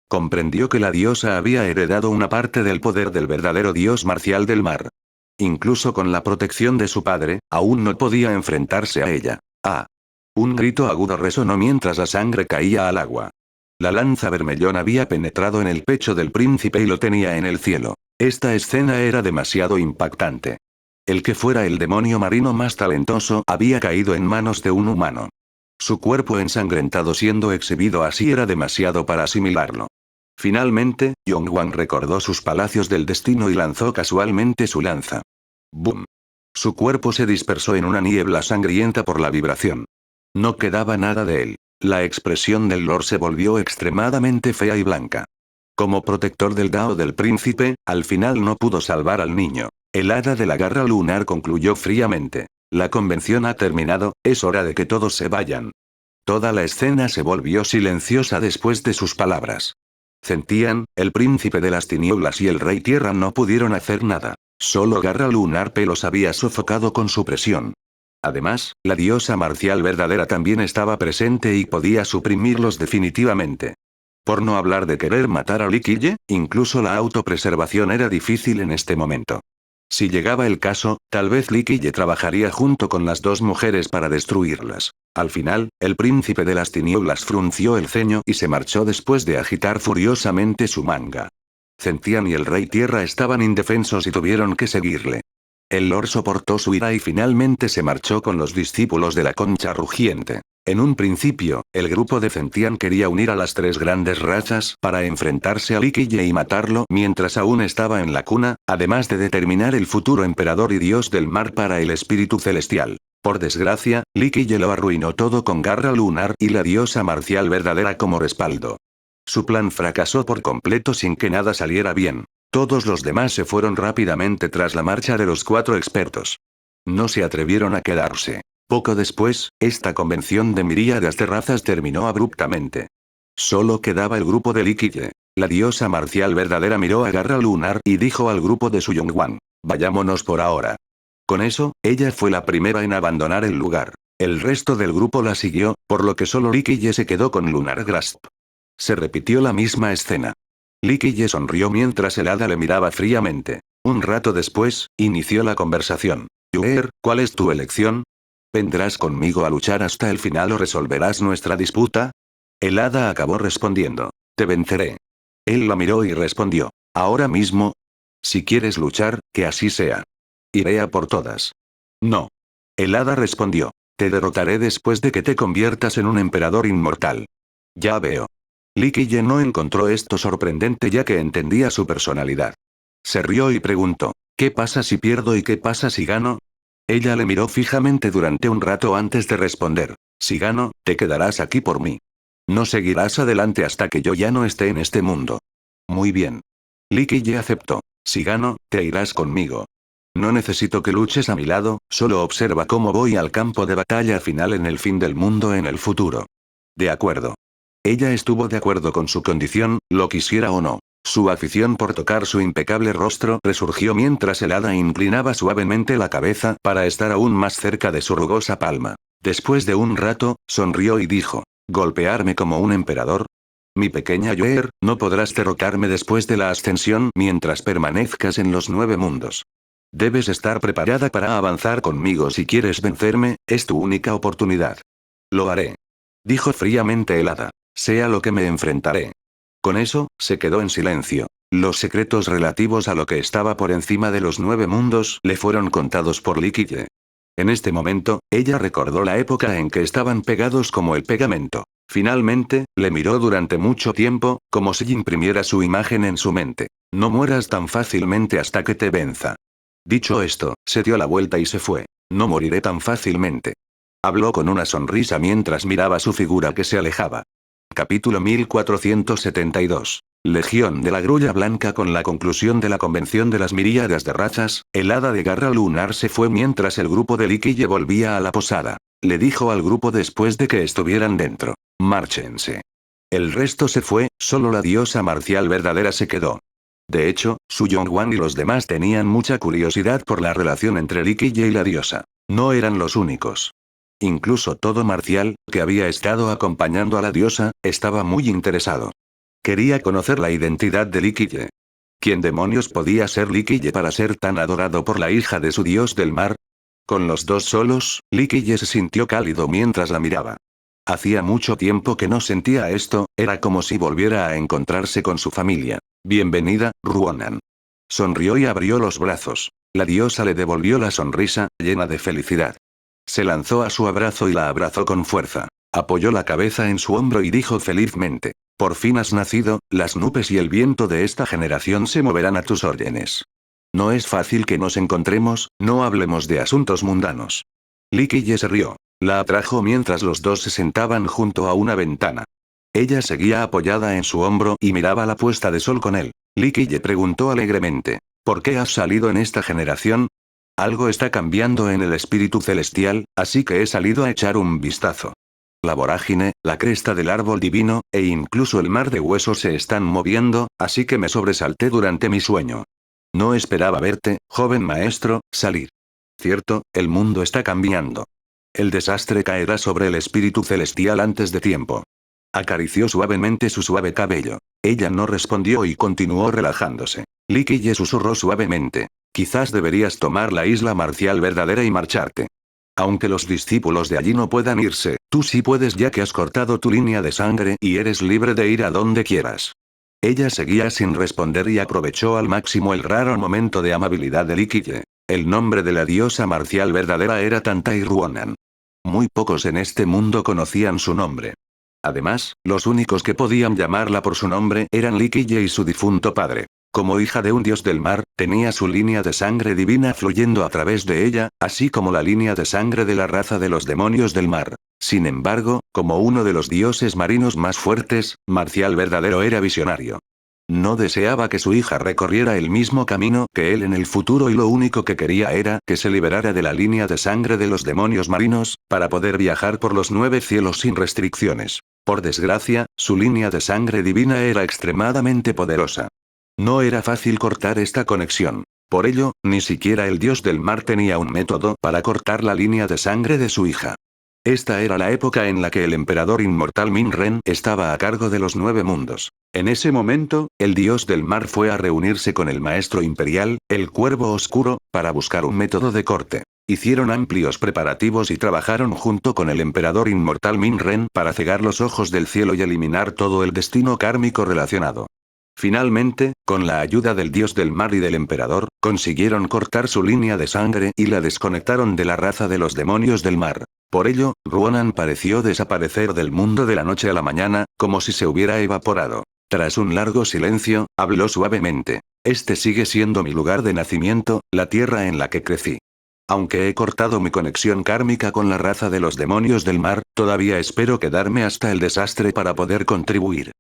Comprendió que la diosa había heredado una parte del poder del verdadero dios marcial del mar. Incluso con la protección de su padre, aún no podía enfrentarse a ella. ¡Ah! Un grito agudo resonó mientras la sangre caía al agua. La lanza vermellón había penetrado en el pecho del príncipe y lo tenía en el cielo. Esta escena era demasiado impactante. El que fuera el demonio marino más talentoso había caído en manos de un humano. Su cuerpo ensangrentado siendo exhibido así era demasiado para asimilarlo. Finalmente, Yonghuang recordó sus palacios del destino y lanzó casualmente su lanza. ¡Bum! Su cuerpo se dispersó en una niebla sangrienta por la vibración. No quedaba nada de él. La expresión del Lord se volvió extremadamente fea y blanca. Como protector del Dao del príncipe, al final no pudo salvar al niño. El hada de la garra lunar concluyó fríamente. La convención ha terminado, es hora de que todos se vayan. Toda la escena se volvió silenciosa después de sus palabras. Zentian, el príncipe de las tinieblas y el rey tierra no pudieron hacer nada. Solo Garra Lunar P los había sofocado con su presión. Además, la diosa marcial verdadera también estaba presente y podía suprimirlos definitivamente. Por no hablar de querer matar a Li Qiye, incluso la autopreservación era difícil en este momento. Si llegaba el caso, tal vez Li Qiye trabajaría junto con las dos mujeres para destruirlas. Al final, el príncipe de las tinieblas frunció el ceño y se marchó después de agitar furiosamente su manga. Zentian y el rey tierra estaban indefensos y tuvieron que seguirle. El Lord soportó su ira y finalmente se marchó con los discípulos de la Concha Rugiente. En un principio, el grupo de Zentian quería unir a las 3 grandes razas para enfrentarse a Li Qiye y matarlo mientras aún estaba en la cuna, además de determinar el futuro emperador y dios del mar para el espíritu celestial. Por desgracia, Li Qiye lo arruinó todo con Garra Lunar y la diosa marcial verdadera como respaldo. Su plan fracasó por completo sin que nada saliera bien. Todos los demás se fueron rápidamente tras la marcha de los 4 expertos. No se atrevieron a quedarse. Poco después, esta convención de miríadas de razas terminó abruptamente. Solo quedaba el grupo de Liquille. La diosa marcial verdadera miró a Garra Lunar y dijo al grupo de Suyongwan: vayámonos por ahora. Con eso, ella fue la primera en abandonar el lugar. El resto del grupo la siguió, por lo que solo Liquille se quedó con Lunar Grasp. Se repitió la misma escena. Liquille sonrió mientras el hada le miraba fríamente. Un rato después, inició la conversación. Yuer, ¿cuál es tu elección? ¿Vendrás conmigo a luchar hasta el final o resolverás nuestra disputa? El hada acabó respondiendo: te venceré. Él la miró y respondió: ¿ahora mismo? Si quieres luchar, que así sea. Iré a por todas. No. El hada respondió: te derrotaré después de que te conviertas en un emperador inmortal. Ya veo. Liquille no encontró esto sorprendente ya que entendía su personalidad. Se rió y preguntó: ¿qué pasa si pierdo y qué pasa si gano? Ella le miró fijamente durante un rato antes de responder: si gano, te quedarás aquí por mí. No seguirás adelante hasta que yo ya no esté en este mundo. Muy bien. Liquille aceptó. Si gano, te irás conmigo. No necesito que luches a mi lado, solo observa cómo voy al campo de batalla final en el fin del mundo en el futuro. De acuerdo. Ella estuvo de acuerdo con su condición, lo quisiera o no. Su afición por tocar su impecable rostro resurgió mientras el hada inclinaba suavemente la cabeza para estar aún más cerca de su rugosa palma. Después de un rato, sonrió y dijo: ¿golpearme como un emperador? Mi pequeña Yoer, no podrás derrotarme después de la ascensión mientras permanezcas en los 9 mundos. Debes estar preparada para avanzar conmigo si quieres vencerme, es tu única oportunidad. Lo haré. Dijo fríamente el hada. Sea lo que me enfrentaré. Con eso, se quedó en silencio. Los secretos relativos a lo que estaba por encima de los 9 mundos le fueron contados por Liquille. En este momento, ella recordó la época en que estaban pegados como el pegamento. Finalmente, le miró durante mucho tiempo, como si imprimiera su imagen en su mente. No mueras tan fácilmente hasta que te venza. Dicho esto, se dio la vuelta y se fue. No moriré tan fácilmente. Habló con una sonrisa mientras miraba su figura que se alejaba. Capítulo 1472. Legión de la Grulla Blanca. Con la conclusión de la convención de las miríadas de razas, el hada de Garra Lunar se fue mientras el grupo de Liquille volvía a la posada. Le dijo al grupo después de que estuvieran dentro: márchense. El resto se fue, solo la diosa marcial verdadera se quedó. De hecho, Su Yongwan y los demás tenían mucha curiosidad por la relación entre Liquille y la diosa. No eran los únicos. Incluso todo marcial, que había estado acompañando a la diosa, estaba muy interesado. Quería conocer la identidad de Liquille. ¿Quién demonios podía ser Liquille para ser tan adorado por la hija de su dios del mar? Con los dos solos, Liquille se sintió cálido mientras la miraba. Hacía mucho tiempo que no sentía esto, era como si volviera a encontrarse con su familia. Bienvenida, Ruonan. Sonrió y abrió los brazos. La diosa le devolvió la sonrisa, llena de felicidad. Se lanzó a su abrazo y la abrazó con fuerza. Apoyó la cabeza en su hombro y dijo felizmente: por fin has nacido, las nubes y el viento de esta generación se moverán a tus órdenes. No es fácil que nos encontremos, no hablemos de asuntos mundanos. Liquille se rió. La atrajo mientras los dos se sentaban junto a una ventana. Ella seguía apoyada en su hombro y miraba la puesta de sol con él. Liquille preguntó alegremente: ¿por qué has salido en esta generación? Algo está cambiando en el espíritu celestial, así que he salido a echar un vistazo. La vorágine, la cresta del árbol divino, e incluso el mar de huesos se están moviendo, así que me sobresalté durante mi sueño. No esperaba verte, joven maestro, salir. Cierto, el mundo está cambiando. El desastre caerá sobre el espíritu celestial antes de tiempo. Acarició suavemente su suave cabello. Ella no respondió y continuó relajándose. Liquille susurró suavemente: quizás deberías tomar la isla marcial verdadera y marcharte. Aunque los discípulos de allí no puedan irse, tú sí puedes ya que has cortado tu línea de sangre y eres libre de ir a donde quieras. Ella seguía sin responder y aprovechó al máximo el raro momento de amabilidad de Liquille. El nombre de la diosa marcial verdadera era Tantai Ruonan. Muy pocos en este mundo conocían su nombre. Además, los únicos que podían llamarla por su nombre eran Liquille y su difunto padre. Como hija de un dios del mar, tenía su línea de sangre divina fluyendo a través de ella, así como la línea de sangre de la raza de los demonios del mar. Sin embargo, como uno de los dioses marinos más fuertes, Marcial verdadero era visionario. No deseaba que su hija recorriera el mismo camino que él en el futuro y lo único que quería era que se liberara de la línea de sangre de los demonios marinos, para poder viajar por los 9 cielos sin restricciones. Por desgracia, su línea de sangre divina era extremadamente poderosa. No era fácil cortar esta conexión. Por ello, ni siquiera el dios del mar tenía un método para cortar la línea de sangre de su hija. Esta era la época en la que el emperador inmortal Min-Ren estaba a cargo de los 9 mundos. En ese momento, el dios del mar fue a reunirse con el maestro imperial, el Cuervo Oscuro, para buscar un método de corte. Hicieron amplios preparativos y trabajaron junto con el emperador inmortal Min-Ren para cegar los ojos del cielo y eliminar todo el destino kármico relacionado. Finalmente, con la ayuda del dios del mar y del emperador, consiguieron cortar su línea de sangre y la desconectaron de la raza de los demonios del mar. Por ello, Ruonan pareció desaparecer del mundo de la noche a la mañana, como si se hubiera evaporado. Tras un largo silencio, habló suavemente. Este sigue siendo mi lugar de nacimiento, la tierra en la que crecí. Aunque he cortado mi conexión kármica con la raza de los demonios del mar, todavía espero quedarme hasta el desastre para poder contribuir.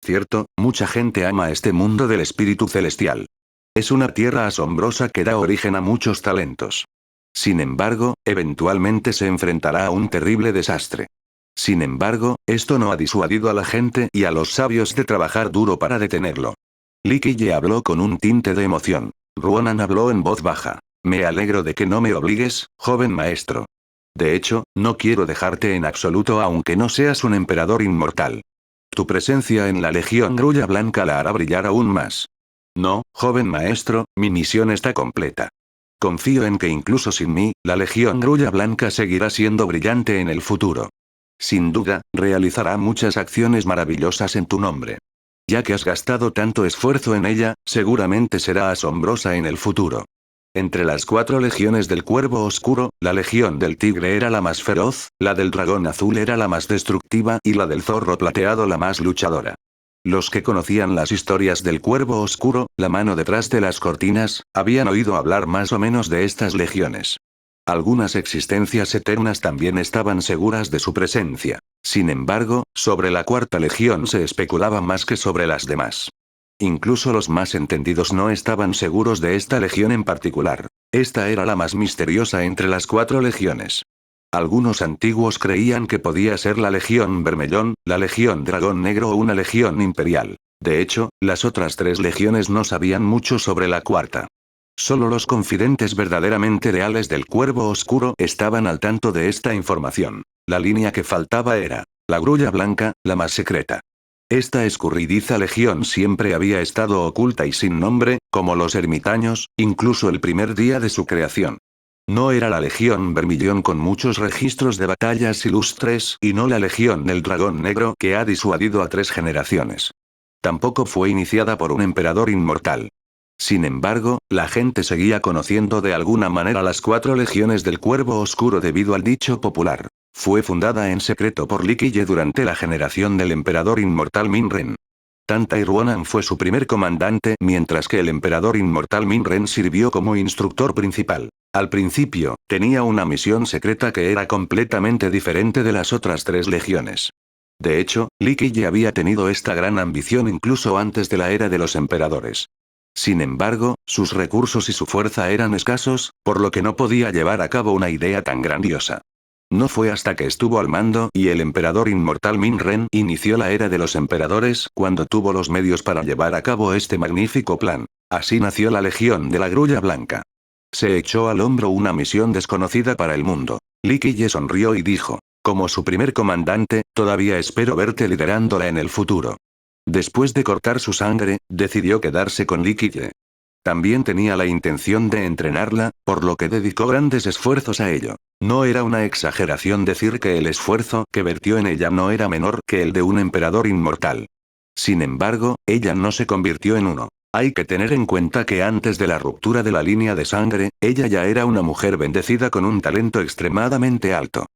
Cierto, mucha gente ama este mundo del espíritu celestial. Es una tierra asombrosa que da origen a muchos talentos. Sin embargo, eventualmente se enfrentará a un terrible desastre. Sin embargo, esto no ha disuadido a la gente y a los sabios de trabajar duro para detenerlo. Li Qiye habló con un tinte de emoción. Ruonan habló en voz baja. Me alegro de que no me obligues, joven maestro. De hecho, no quiero dejarte en absoluto aunque no seas un emperador inmortal. Tu presencia en la Legión Grulla Blanca la hará brillar aún más. No, joven maestro, mi misión está completa. Confío en que incluso sin mí, la Legión Grulla Blanca seguirá siendo brillante en el futuro. Sin duda, realizará muchas acciones maravillosas en tu nombre. Ya que has gastado tanto esfuerzo en ella, seguramente será asombrosa en el futuro. Entre las 4 legiones del Cuervo Oscuro, la Legión del Tigre era la más feroz, la del Dragón Azul era la más destructiva y la del Zorro Plateado la más luchadora. Los que conocían las historias del Cuervo Oscuro, la mano detrás de las cortinas, habían oído hablar más o menos de estas legiones. Algunas existencias eternas también estaban seguras de su presencia. Sin embargo, sobre la 4ª legión se especulaba más que sobre las demás. Incluso los más entendidos no estaban seguros de esta legión en particular. Esta era la más misteriosa entre las 4 legiones. Algunos antiguos creían que podía ser la Legión Bermellón, la Legión Dragón Negro o una legión imperial. De hecho, las otras 3 legiones no sabían mucho sobre la 4ª. Solo los confidentes verdaderamente leales del Cuervo Oscuro estaban al tanto de esta información. La línea que faltaba era la Grulla Blanca, la más secreta. Esta escurridiza legión siempre había estado oculta y sin nombre, como los ermitaños, incluso el primer día de su creación. No era la Legión Vermillón con muchos registros de batallas ilustres y no la Legión del Dragón Negro que ha disuadido a 3 generaciones. Tampoco fue iniciada por un emperador inmortal. Sin embargo, la gente seguía conociendo de alguna manera las 4 legiones del Cuervo Oscuro debido al dicho popular. Fue fundada en secreto por Li Qiye durante la generación del emperador inmortal Min-Ren. Tantai Ruonan fue su primer comandante mientras que el emperador inmortal Min-Ren sirvió como instructor principal. Al principio, tenía una misión secreta que era completamente diferente de las otras 3 legiones. De hecho, Li Qiye había tenido esta gran ambición incluso antes de la era de los emperadores. Sin embargo, sus recursos y su fuerza eran escasos, por lo que no podía llevar a cabo una idea tan grandiosa. No fue hasta que estuvo al mando y el emperador inmortal Min-Ren inició la era de los emperadores cuando tuvo los medios para llevar a cabo este magnífico plan. Así nació la Legión de la Grulla Blanca. Se echó al hombro una misión desconocida para el mundo. Li Qiye sonrió y dijo, como su primer comandante, todavía espero verte liderándola en el futuro. Después de cortar su sangre, decidió quedarse con Li Qiye. También tenía la intención de entrenarla, por lo que dedicó grandes esfuerzos a ello. No era una exageración decir que el esfuerzo que vertió en ella no era menor que el de un emperador inmortal. Sin embargo, ella no se convirtió en uno. Hay que tener en cuenta que antes de la ruptura de la línea de sangre, ella ya era una mujer bendecida con un talento extremadamente alto.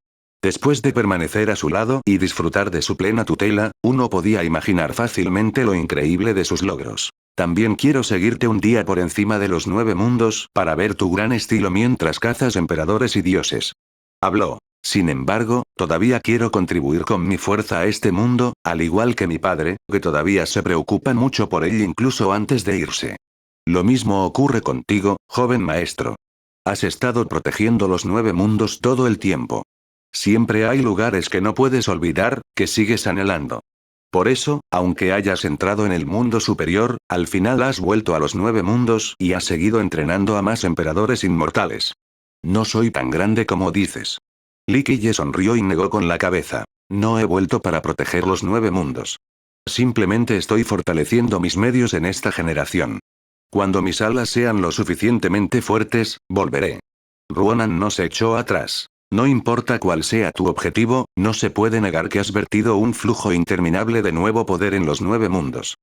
Después de permanecer a su lado y disfrutar de su plena tutela, uno podía imaginar fácilmente lo increíble de sus logros. También quiero seguirte un día por encima de los 9 mundos para ver tu gran estilo mientras cazas emperadores y dioses. Habló. Sin embargo, todavía quiero contribuir con mi fuerza a este mundo, al igual que mi padre, que todavía se preocupa mucho por él incluso antes de irse. Lo mismo ocurre contigo, joven maestro. Has estado protegiendo los 9 mundos todo el tiempo. Siempre hay lugares que no puedes olvidar, que sigues anhelando. Por eso, aunque hayas entrado en el mundo superior, al final has vuelto a los 9 mundos y has seguido entrenando a más emperadores inmortales. No soy tan grande como dices. Li Qiye sonrió y negó con la cabeza. No he vuelto para proteger los 9 mundos. Simplemente estoy fortaleciendo mis medios en esta generación. Cuando mis alas sean lo suficientemente fuertes, volveré. Ruonan no se echó atrás. No importa cuál sea tu objetivo, no se puede negar que has vertido un flujo interminable de nuevo poder en los 9 mundos.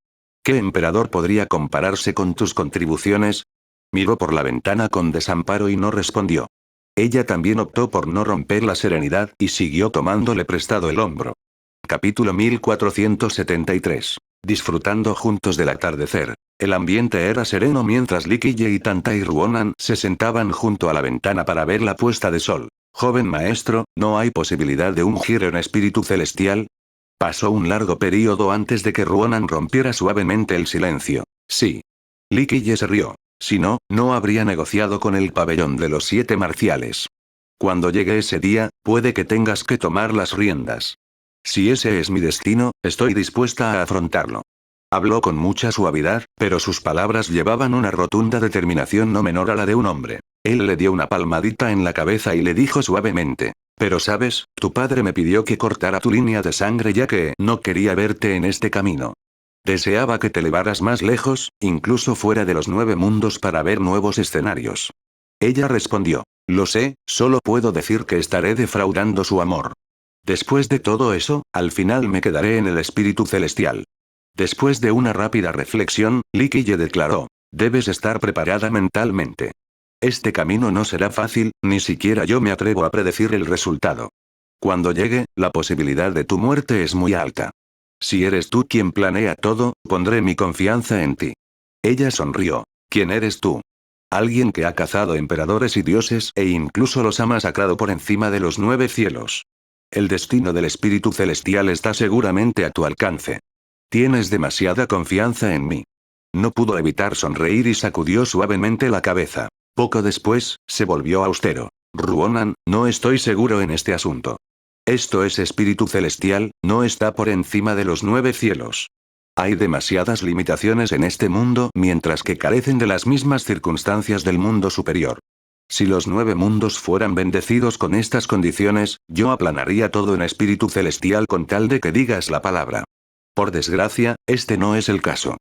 ¿Qué emperador podría compararse con tus contribuciones? Miró por la ventana con desamparo y no respondió. Ella también optó por no romper la serenidad y siguió tomándole prestado el hombro. Capítulo 1473. Disfrutando juntos del atardecer. El ambiente era sereno mientras Li Qiye y Tanta y Ruonan se sentaban junto a la ventana para ver la puesta de sol. Joven maestro, ¿no hay posibilidad de un giro en espíritu celestial? Pasó un largo período antes de que Ruonan rompiera suavemente el silencio. Sí. Li Qiye se rió. Si no, no habría negociado con el pabellón de los 7 marciales. Cuando llegue ese día, puede que tengas que tomar las riendas. Si ese es mi destino, estoy dispuesta a afrontarlo. Habló con mucha suavidad, pero sus palabras llevaban una rotunda determinación no menor a la de un hombre. Él le dio una palmadita en la cabeza y le dijo suavemente. Pero sabes, tu padre me pidió que cortara tu línea de sangre ya que no quería verte en este camino. Deseaba que te elevaras más lejos, incluso fuera de los 9 mundos para ver nuevos escenarios. Ella respondió. Lo sé, solo puedo decir que estaré defraudando su amor. Después de todo eso, al final me quedaré en el espíritu celestial. Después de una rápida reflexión, Li Qiye declaró. Debes estar preparada mentalmente. Este camino no será fácil, ni siquiera yo me atrevo a predecir el resultado. Cuando llegue, la posibilidad de tu muerte es muy alta. Si eres tú quien planea todo, pondré mi confianza en ti. Ella sonrió. ¿Quién eres tú? Alguien que ha cazado emperadores y dioses e incluso los ha masacrado por encima de los 9 cielos. El destino del espíritu celestial está seguramente a tu alcance. Tienes demasiada confianza en mí. No pudo evitar sonreír y sacudió suavemente la cabeza. Poco después, se volvió austero. Ruonan, no estoy seguro en este asunto. Esto es espíritu celestial, no está por encima de los 9 cielos. Hay demasiadas limitaciones en este mundo mientras que carecen de las mismas circunstancias del mundo superior. Si los 9 mundos fueran bendecidos con estas condiciones, yo aplanaría todo en espíritu celestial con tal de que digas la palabra. Por desgracia, este no es el caso.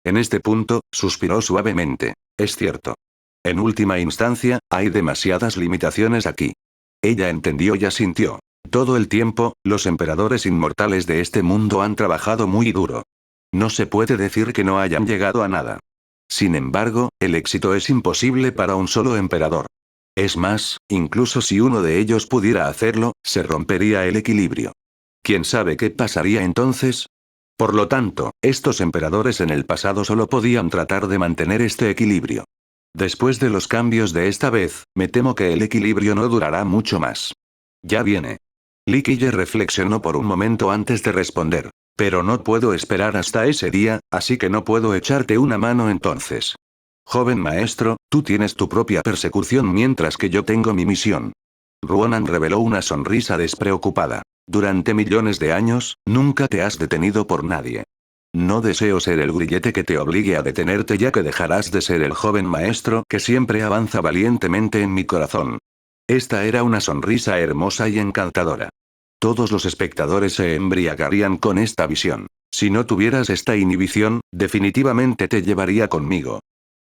En este punto, suspiró suavemente. Es cierto. En última instancia, hay demasiadas limitaciones aquí. Ella entendió y asintió. Todo el tiempo, los emperadores inmortales de este mundo han trabajado muy duro. No se puede decir que no hayan llegado a nada. Sin embargo, el éxito es imposible para un solo emperador. Es más, incluso si uno de ellos pudiera hacerlo, se rompería el equilibrio. ¿Quién sabe qué pasaría entonces? Por lo tanto, estos emperadores en el pasado solo podían tratar de mantener este equilibrio. Después de los cambios de esta vez, me temo que el equilibrio no durará mucho más. Ya viene. Li Qiye reflexionó por un momento antes de responder. Pero no puedo esperar hasta ese día, así que no puedo echarte una mano entonces. Joven maestro, tú tienes tu propia persecución mientras que yo tengo mi misión. Ruonan reveló una sonrisa despreocupada. Durante millones de años, nunca te has detenido por nadie. No deseo ser el grillete que te obligue a detenerte ya que dejarás de ser el joven maestro que siempre avanza valientemente en mi corazón. Esta era una sonrisa hermosa y encantadora. Todos los espectadores se embriagarían con esta visión. Si no tuvieras esta inhibición, definitivamente te llevaría conmigo.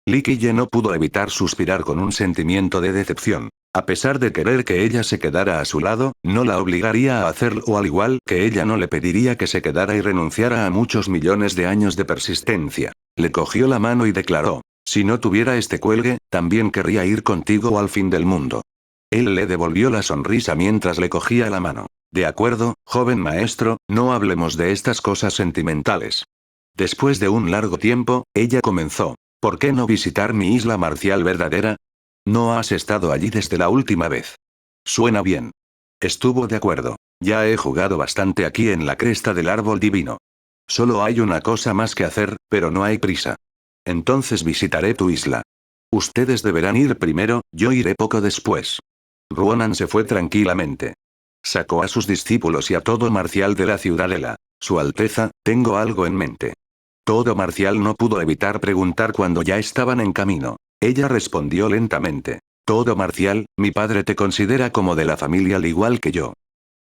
Li Qiye no pudo evitar suspirar con un sentimiento de decepción. A pesar de querer que ella se quedara a su lado, no la obligaría a hacerlo al igual que ella no le pediría que se quedara y renunciara a muchos millones de años de persistencia. Le cogió la mano y declaró, si no tuviera este cuelgue, también querría ir contigo al fin del mundo. Él le devolvió la sonrisa mientras le cogía la mano. De acuerdo, joven maestro, no hablemos de estas cosas sentimentales. Después de un largo tiempo, ella comenzó. ¿Por qué no visitar mi isla marcial verdadera? No has estado allí desde la última vez. Suena bien. Estuvo de acuerdo. Ya he jugado bastante aquí en la cresta del árbol divino. Solo hay una cosa más que hacer, pero no hay prisa. Entonces visitaré tu isla. Ustedes deberán ir primero, yo iré poco después. Ruonan se fue tranquilamente. Sacó a sus discípulos y a todo marcial de la ciudadela. Su Alteza, tengo algo en mente. Todo marcial no pudo evitar preguntar cuando ya estaban en camino. Ella respondió lentamente. Todo marcial, mi padre te considera como de la familia al igual que yo.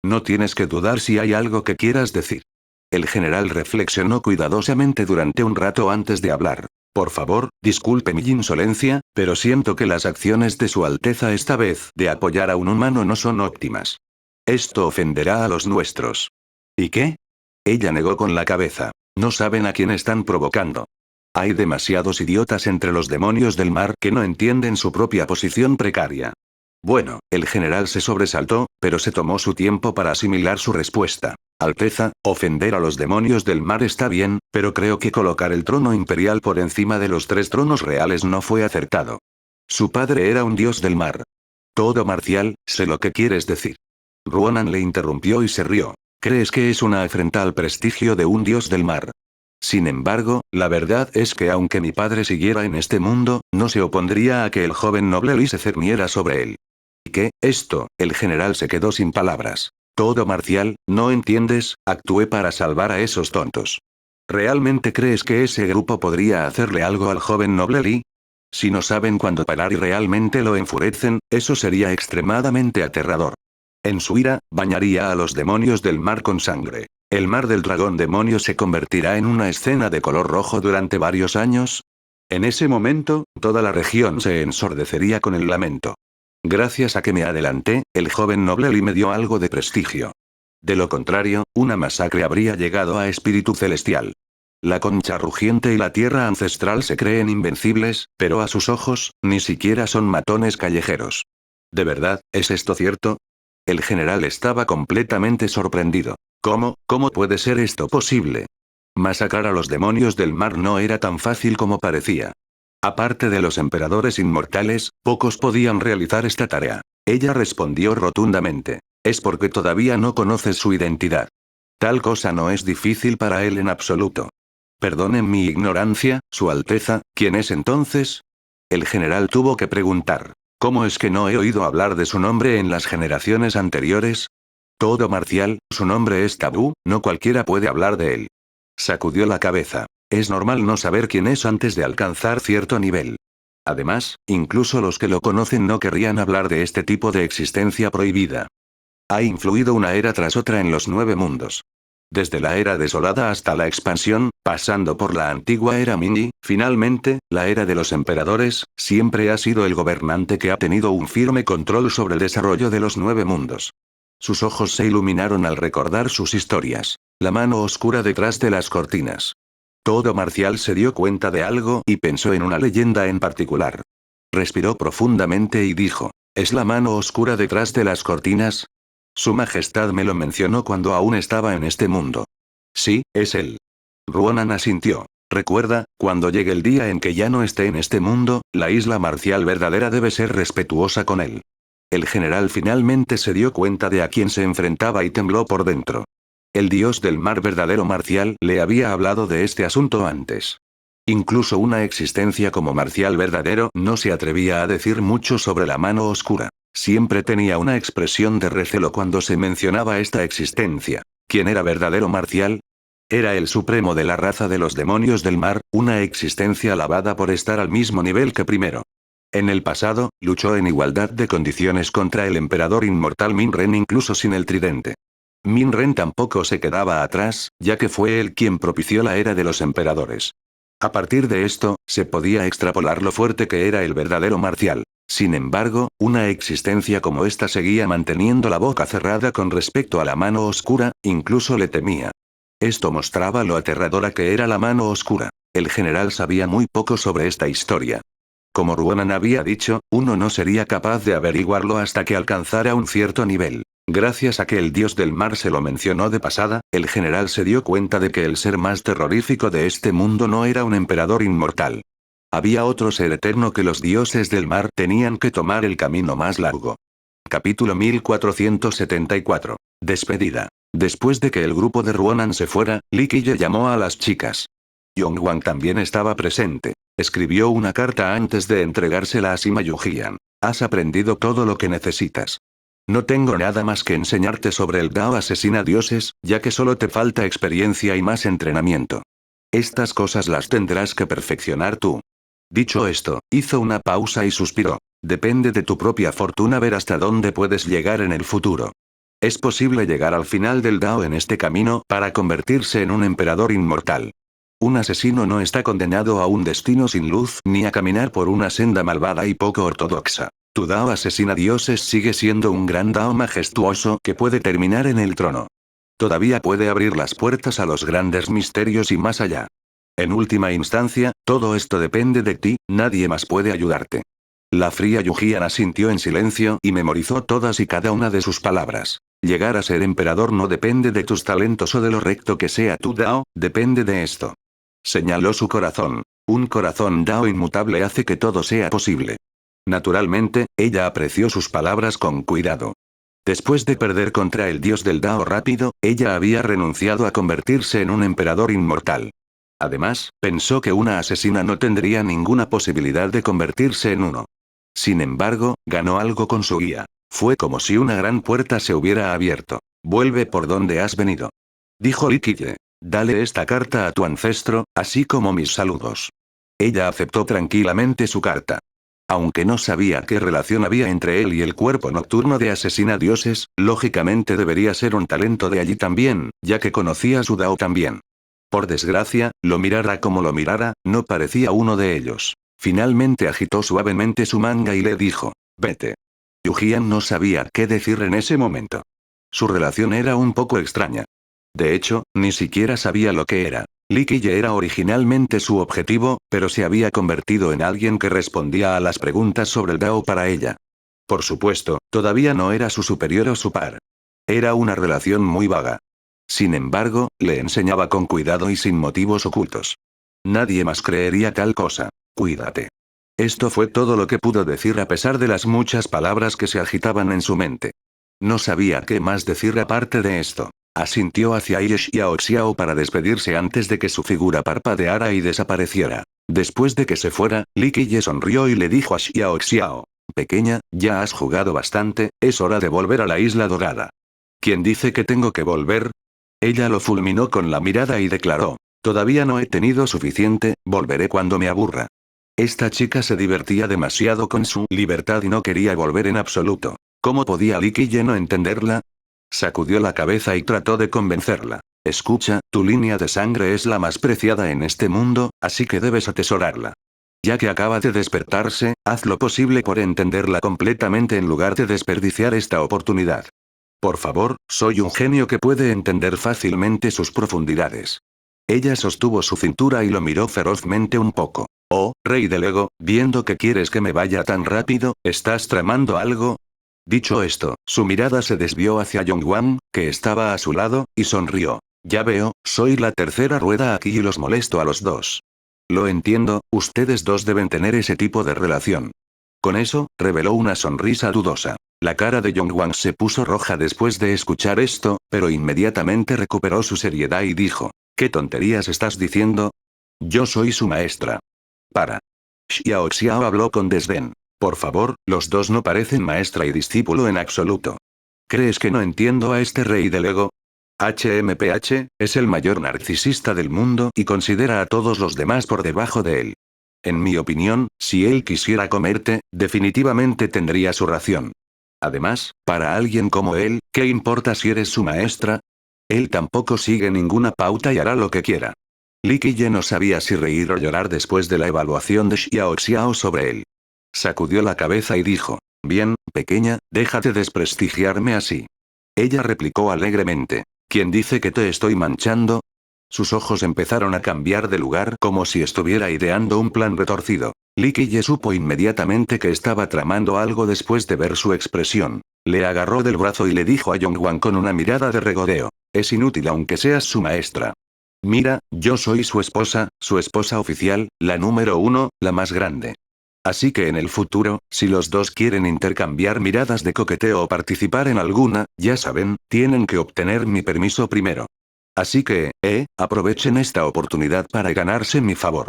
No tienes que dudar si hay algo que quieras decir. El general reflexionó cuidadosamente durante un rato antes de hablar. Por favor, disculpe mi insolencia, pero siento que las acciones de Su Alteza esta vez de apoyar a un humano no son óptimas. Esto ofenderá a los nuestros. ¿Y qué? Ella negó con la cabeza. No saben a quién están provocando. Hay demasiados idiotas entre los demonios del mar que no entienden su propia posición precaria. Bueno, el general se sobresaltó, pero se tomó su tiempo para asimilar su respuesta. Alteza, ofender a los demonios del mar está bien, pero creo que colocar el trono imperial por encima de los 3 tronos reales no fue acertado. Su padre era un dios del mar. Todo marcial, sé lo que quieres decir. Ruonan le interrumpió y se rió. ¿Crees que es una afrenta al prestigio de un dios del mar? Sin embargo, la verdad es que aunque mi padre siguiera en este mundo, no se opondría a que el joven noble Lee se cerniera sobre él. ¿Y qué? Esto, el general se quedó sin palabras. Todo marcial, ¿no entiendes? Actué para salvar a esos tontos. ¿Realmente crees que ese grupo podría hacerle algo al joven noble Lee? Si no saben cuándo parar y realmente lo enfurecen, eso sería extremadamente aterrador. En su ira, bañaría a los demonios del mar con sangre. ¿El mar del dragón demonio se convertirá en una escena de color rojo durante varios años? En ese momento, toda la región se ensordecería con el lamento. Gracias a que me adelanté, el joven noble Lee me dio algo de prestigio. De lo contrario, una masacre habría llegado a espíritu celestial. La concha rugiente y la tierra ancestral se creen invencibles, pero a sus ojos, ni siquiera son matones callejeros. ¿De verdad, es esto cierto? El general estaba completamente sorprendido. ¿Cómo puede ser esto posible? Masacrar a los demonios del mar no era tan fácil como parecía. Aparte de los emperadores inmortales, pocos podían realizar esta tarea. Ella respondió rotundamente. Es porque todavía no conoces su identidad. Tal cosa no es difícil para él en absoluto. Perdonen mi ignorancia, Su Alteza, ¿quién es entonces? El general tuvo que preguntar. ¿Cómo es que no he oído hablar de su nombre en las generaciones anteriores? Todo marcial, su nombre es tabú, no cualquiera puede hablar de él. Sacudió la cabeza. Es normal no saber quién es antes de alcanzar cierto nivel. Además, incluso los que lo conocen no querrían hablar de este tipo de existencia prohibida. Ha influido una era tras otra en los 9 mundos. Desde la era desolada hasta la expansión, pasando por la antigua era Ming, finalmente, la era de los emperadores, siempre ha sido el gobernante que ha tenido un firme control sobre el desarrollo de los 9 mundos. Sus ojos se iluminaron al recordar sus historias. La mano oscura detrás de las cortinas. Todo marcial se dio cuenta de algo y pensó en una leyenda en particular. Respiró profundamente y dijo, ¿es la mano oscura detrás de las cortinas? Su Majestad me lo mencionó cuando aún estaba en este mundo. Sí, es él. Ruonan asintió. Recuerda, cuando llegue el día en que ya no esté en este mundo, la isla marcial verdadera debe ser respetuosa con él. El general finalmente se dio cuenta de a quién se enfrentaba y tembló por dentro. El dios del mar verdadero marcial le había hablado de este asunto antes. Incluso una existencia como marcial verdadero no se atrevía a decir mucho sobre la mano oscura. Siempre tenía una expresión de recelo cuando se mencionaba esta existencia. ¿Quién era verdadero marcial? Era el supremo de la raza de los demonios del mar, una existencia alabada por estar al mismo nivel que primero. En el pasado, luchó en igualdad de condiciones contra el emperador inmortal Minren incluso sin el tridente. Minren tampoco se quedaba atrás, ya que fue él quien propició la era de los emperadores. A partir de esto, se podía extrapolar lo fuerte que era el verdadero marcial. Sin embargo, una existencia como esta seguía manteniendo la boca cerrada con respecto a la mano oscura, incluso le temía. Esto mostraba lo aterradora que era la mano oscura. El general sabía muy poco sobre esta historia. Como Ruonan había dicho, uno no sería capaz de averiguarlo hasta que alcanzara un cierto nivel. Gracias a que el dios del mar se lo mencionó de pasada, el general se dio cuenta de que el ser más terrorífico de este mundo no era un emperador inmortal. Había otro ser eterno que los dioses del mar tenían que tomar el camino más largo. Capítulo 1474. Despedida. Después de que el grupo de Ruonan se fuera, Lee Qiye llamó a las chicas. Yongwang también estaba presente. Escribió una carta antes de entregársela a Sima Yujian. Has aprendido todo lo que necesitas. No tengo nada más que enseñarte sobre el Dao asesina dioses, ya que solo te falta experiencia y más entrenamiento. Estas cosas las tendrás que perfeccionar tú. Dicho esto, hizo una pausa y suspiró. Depende de tu propia fortuna ver hasta dónde puedes llegar en el futuro. Es posible llegar al final del Dao en este camino para convertirse en un emperador inmortal. Un asesino no está condenado a un destino sin luz ni a caminar por una senda malvada y poco ortodoxa. Tu Dao asesina dioses sigue siendo un gran Dao majestuoso que puede terminar en el trono. Todavía puede abrir las puertas a los grandes misterios y más allá. En última instancia, todo esto depende de ti, nadie más puede ayudarte. La fría Yujian asintió en silencio y memorizó todas y cada una de sus palabras. Llegar a ser emperador no depende de tus talentos o de lo recto que sea tu Dao, depende de esto. Señaló su corazón. Un corazón Dao inmutable hace que todo sea posible. Naturalmente, ella apreció sus palabras con cuidado. Después de perder contra el dios del Dao rápido, ella había renunciado a convertirse en un emperador inmortal. Además, pensó que una asesina no tendría ninguna posibilidad de convertirse en uno. Sin embargo, ganó algo con su guía. Fue como si una gran puerta se hubiera abierto. Vuelve por donde has venido. Dijo Lee Qiye. Dale esta carta a tu ancestro, así como mis saludos. Ella aceptó tranquilamente su carta. Aunque no sabía qué relación había entre él y el cuerpo nocturno de asesina dioses, lógicamente debería ser un talento de allí también, ya que conocía su Dao también. Por desgracia, lo mirara como lo mirara, no parecía uno de ellos. Finalmente agitó suavemente su manga y le dijo, vete. Yujian no sabía qué decir en ese momento. Su relación era un poco extraña. De hecho, ni siquiera sabía lo que era. Lee Qiye era originalmente su objetivo, pero se había convertido en alguien que respondía a las preguntas sobre el Dao para ella. Por supuesto, todavía no era su superior o su par. Era una relación muy vaga. Sin embargo, le enseñaba con cuidado y sin motivos ocultos. Nadie más creería tal cosa. Cuídate. Esto fue todo lo que pudo decir a pesar de las muchas palabras que se agitaban en su mente. No sabía qué más decir aparte de esto. Asintió hacia Ye Xiaoxiao para despedirse antes de que su figura parpadeara y desapareciera. Después de que se fuera, Lee Qiye sonrió y le dijo a Xiaoxiao. Pequeña, ya has jugado bastante, es hora de volver a la isla dorada. ¿Quién dice que tengo que volver? Ella lo fulminó con la mirada y declaró. Todavía no he tenido suficiente, volveré cuando me aburra. Esta chica se divertía demasiado con su libertad y no quería volver en absoluto. ¿Cómo podía Lee Qiye no entenderla? Sacudió la cabeza y trató de convencerla. Escucha, tu línea de sangre es la más preciada en este mundo, así que debes atesorarla. Ya que acaba de despertarse, haz lo posible por entenderla completamente en lugar de desperdiciar esta oportunidad. Por favor, soy un genio que puede entender fácilmente sus profundidades. Ella sostuvo su cintura y lo miró ferozmente un poco. Oh, rey del ego, viendo que quieres que me vaya tan rápido, ¿estás tramando algo? Dicho esto, su mirada se desvió hacia Yongwang, que estaba a su lado, y sonrió. Ya veo, soy la tercera rueda aquí y los molesto a los dos. Lo entiendo, ustedes dos deben tener ese tipo de relación. Con eso, reveló una sonrisa dudosa. La cara de Yongwang se puso roja después de escuchar esto, pero inmediatamente recuperó su seriedad y dijo, ¿qué tonterías estás diciendo? Yo soy su maestra. Para. Xiaoxiao habló con desdén. Por favor, los dos no parecen maestra y discípulo en absoluto. ¿Crees que no entiendo a este rey del ego? HMPH, es el mayor narcisista del mundo y considera a todos los demás por debajo de él. En mi opinión, si él quisiera comerte, definitivamente tendría su ración. Además, para alguien como él, ¿qué importa si eres su maestra? Él tampoco sigue ninguna pauta y hará lo que quiera. Lee Qiye no sabía si reír o llorar después de la evaluación de Xiaoxiao sobre él. Sacudió la cabeza y dijo, bien, pequeña, déjate desprestigiarme así. Ella replicó alegremente, ¿quién dice que te estoy manchando? Sus ojos empezaron a cambiar de lugar como si estuviera ideando un plan retorcido. Lee Qiye supo inmediatamente que estaba tramando algo después de ver su expresión. Le agarró del brazo y le dijo a Yongwan con una mirada de regodeo. Es inútil aunque seas su maestra. Mira, yo soy su esposa oficial, la número 1, la más grande. Así que en el futuro, si los dos quieren intercambiar miradas de coqueteo o participar en alguna, ya saben, tienen que obtener mi permiso primero. Así que, aprovechen esta oportunidad para ganarse mi favor.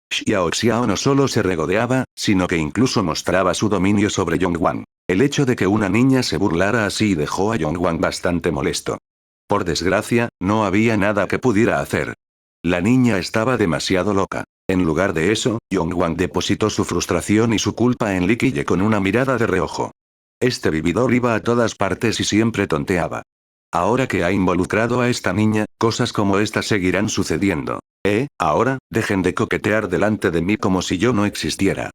Xiao Xiao no solo se regodeaba, sino que incluso mostraba su dominio sobre Yongwan. El hecho de que una niña se burlara así dejó a Yongwan bastante molesto. Por desgracia, no había nada que pudiera hacer. La niña estaba demasiado loca. En lugar de eso, Yongwan depositó su frustración y su culpa en Li Qiye con una mirada de reojo. Este vividor iba a todas partes y siempre tonteaba. Ahora que ha involucrado a esta niña, cosas como esta seguirán sucediendo. Ahora, dejen de coquetear delante de mí como si yo no existiera.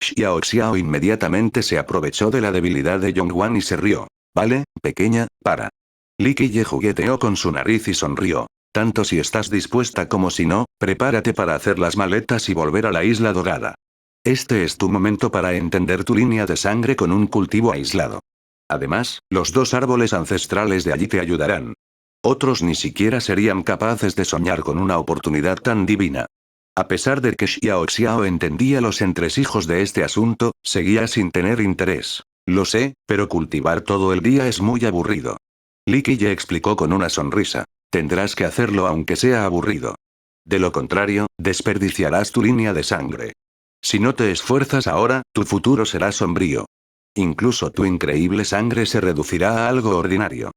Xiao Xiao inmediatamente se aprovechó de la debilidad de Yongwan y se rió. Vale, pequeña, para. Li Qiye jugueteó con su nariz y sonrió. Tanto si estás dispuesta como si no, prepárate para hacer las maletas y volver a la isla dorada. Este es tu momento para entender tu línea de sangre con un cultivo aislado. Además, los dos árboles ancestrales de allí te ayudarán. Otros ni siquiera serían capaces de soñar con una oportunidad tan divina. A pesar de que Xiao Xiao entendía los entresijos de este asunto, seguía sin tener interés. Lo sé, pero cultivar todo el día es muy aburrido. Li Qiye explicó con una sonrisa. Tendrás que hacerlo aunque sea aburrido. De lo contrario, desperdiciarás tu línea de sangre. Si no te esfuerzas ahora, tu futuro será sombrío. Incluso tu increíble sangre se reducirá a algo ordinario.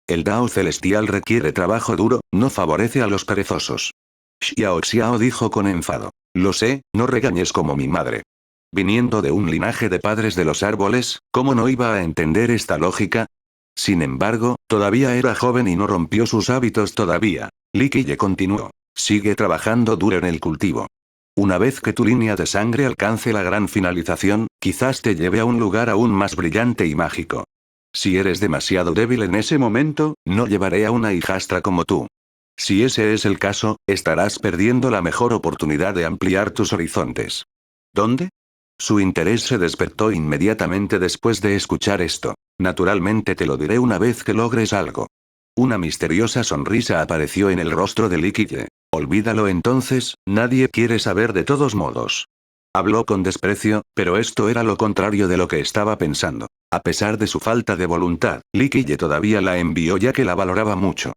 El Dao celestial requiere trabajo duro, no favorece a los perezosos. Xiao Xiao dijo con enfado. Lo sé, no regañes como mi madre. Viniendo de un linaje de padres de los árboles, ¿cómo no iba a entender esta lógica? Sin embargo, todavía era joven y no rompió sus hábitos todavía. Li Qiye continuó. Sigue trabajando duro en el cultivo. Una vez que tu línea de sangre alcance la gran finalización, quizás te lleve a un lugar aún más brillante y mágico. Si eres demasiado débil en ese momento, no llevaré a una hijastra como tú. Si ese es el caso, estarás perdiendo la mejor oportunidad de ampliar tus horizontes. ¿Dónde? Su interés se despertó inmediatamente después de escuchar esto. Naturalmente te lo diré una vez que logres algo. Una misteriosa sonrisa apareció en el rostro de Li Qiye. Olvídalo entonces, nadie quiere saber de todos modos. Habló con desprecio, pero esto era lo contrario de lo que estaba pensando. A pesar de su falta de voluntad, Li Qiye todavía la envió ya que la valoraba mucho.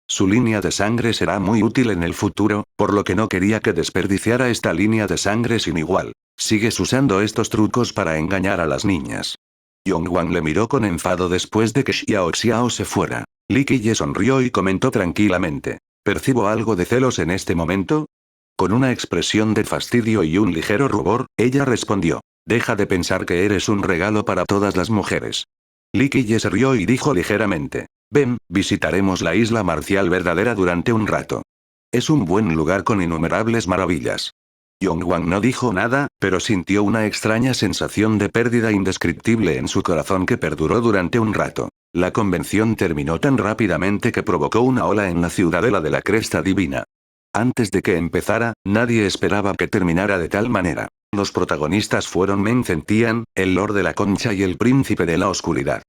Su línea de sangre será muy útil en el futuro, por lo que no quería que desperdiciara esta línea de sangre sin igual. Sigues usando estos trucos para engañar a las niñas. Yongwan le miró con enfado después de que Xiao Xiao se fuera. Li Qiye sonrió y comentó tranquilamente. ¿Percibo algo de celos en este momento? Con una expresión de fastidio y un ligero rubor, ella respondió. Deja de pensar que eres un regalo para todas las mujeres. Li Qiye se rió y dijo ligeramente. Ven, visitaremos la isla marcial verdadera durante un rato. Es un buen lugar con innumerables maravillas. Yongwan no dijo nada, pero sintió una extraña sensación de pérdida indescriptible en su corazón que perduró durante un rato. La convención terminó tan rápidamente que provocó una ola en la ciudadela de la Cresta Divina. Antes de que empezara, nadie esperaba que terminara de tal manera. Los protagonistas fueron Men Zentian, el Lord de la Concha y el Príncipe de la Oscuridad.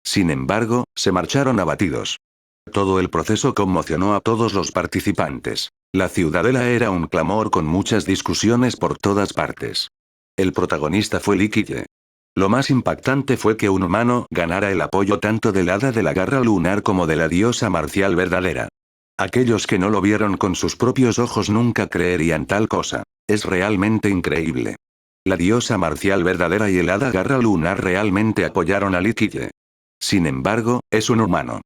Sin embargo, se marcharon abatidos. Todo el proceso conmocionó a todos los participantes. La ciudadela era un clamor con muchas discusiones por todas partes. El protagonista fue Li Qiye. Lo más impactante fue que un humano ganara el apoyo tanto del hada de la garra lunar como de la diosa marcial verdadera. Aquellos que no lo vieron con sus propios ojos nunca creerían tal cosa. Es realmente increíble. La diosa marcial verdadera y el hada garra lunar realmente apoyaron a Li Qiye. Sin embargo, es un humano.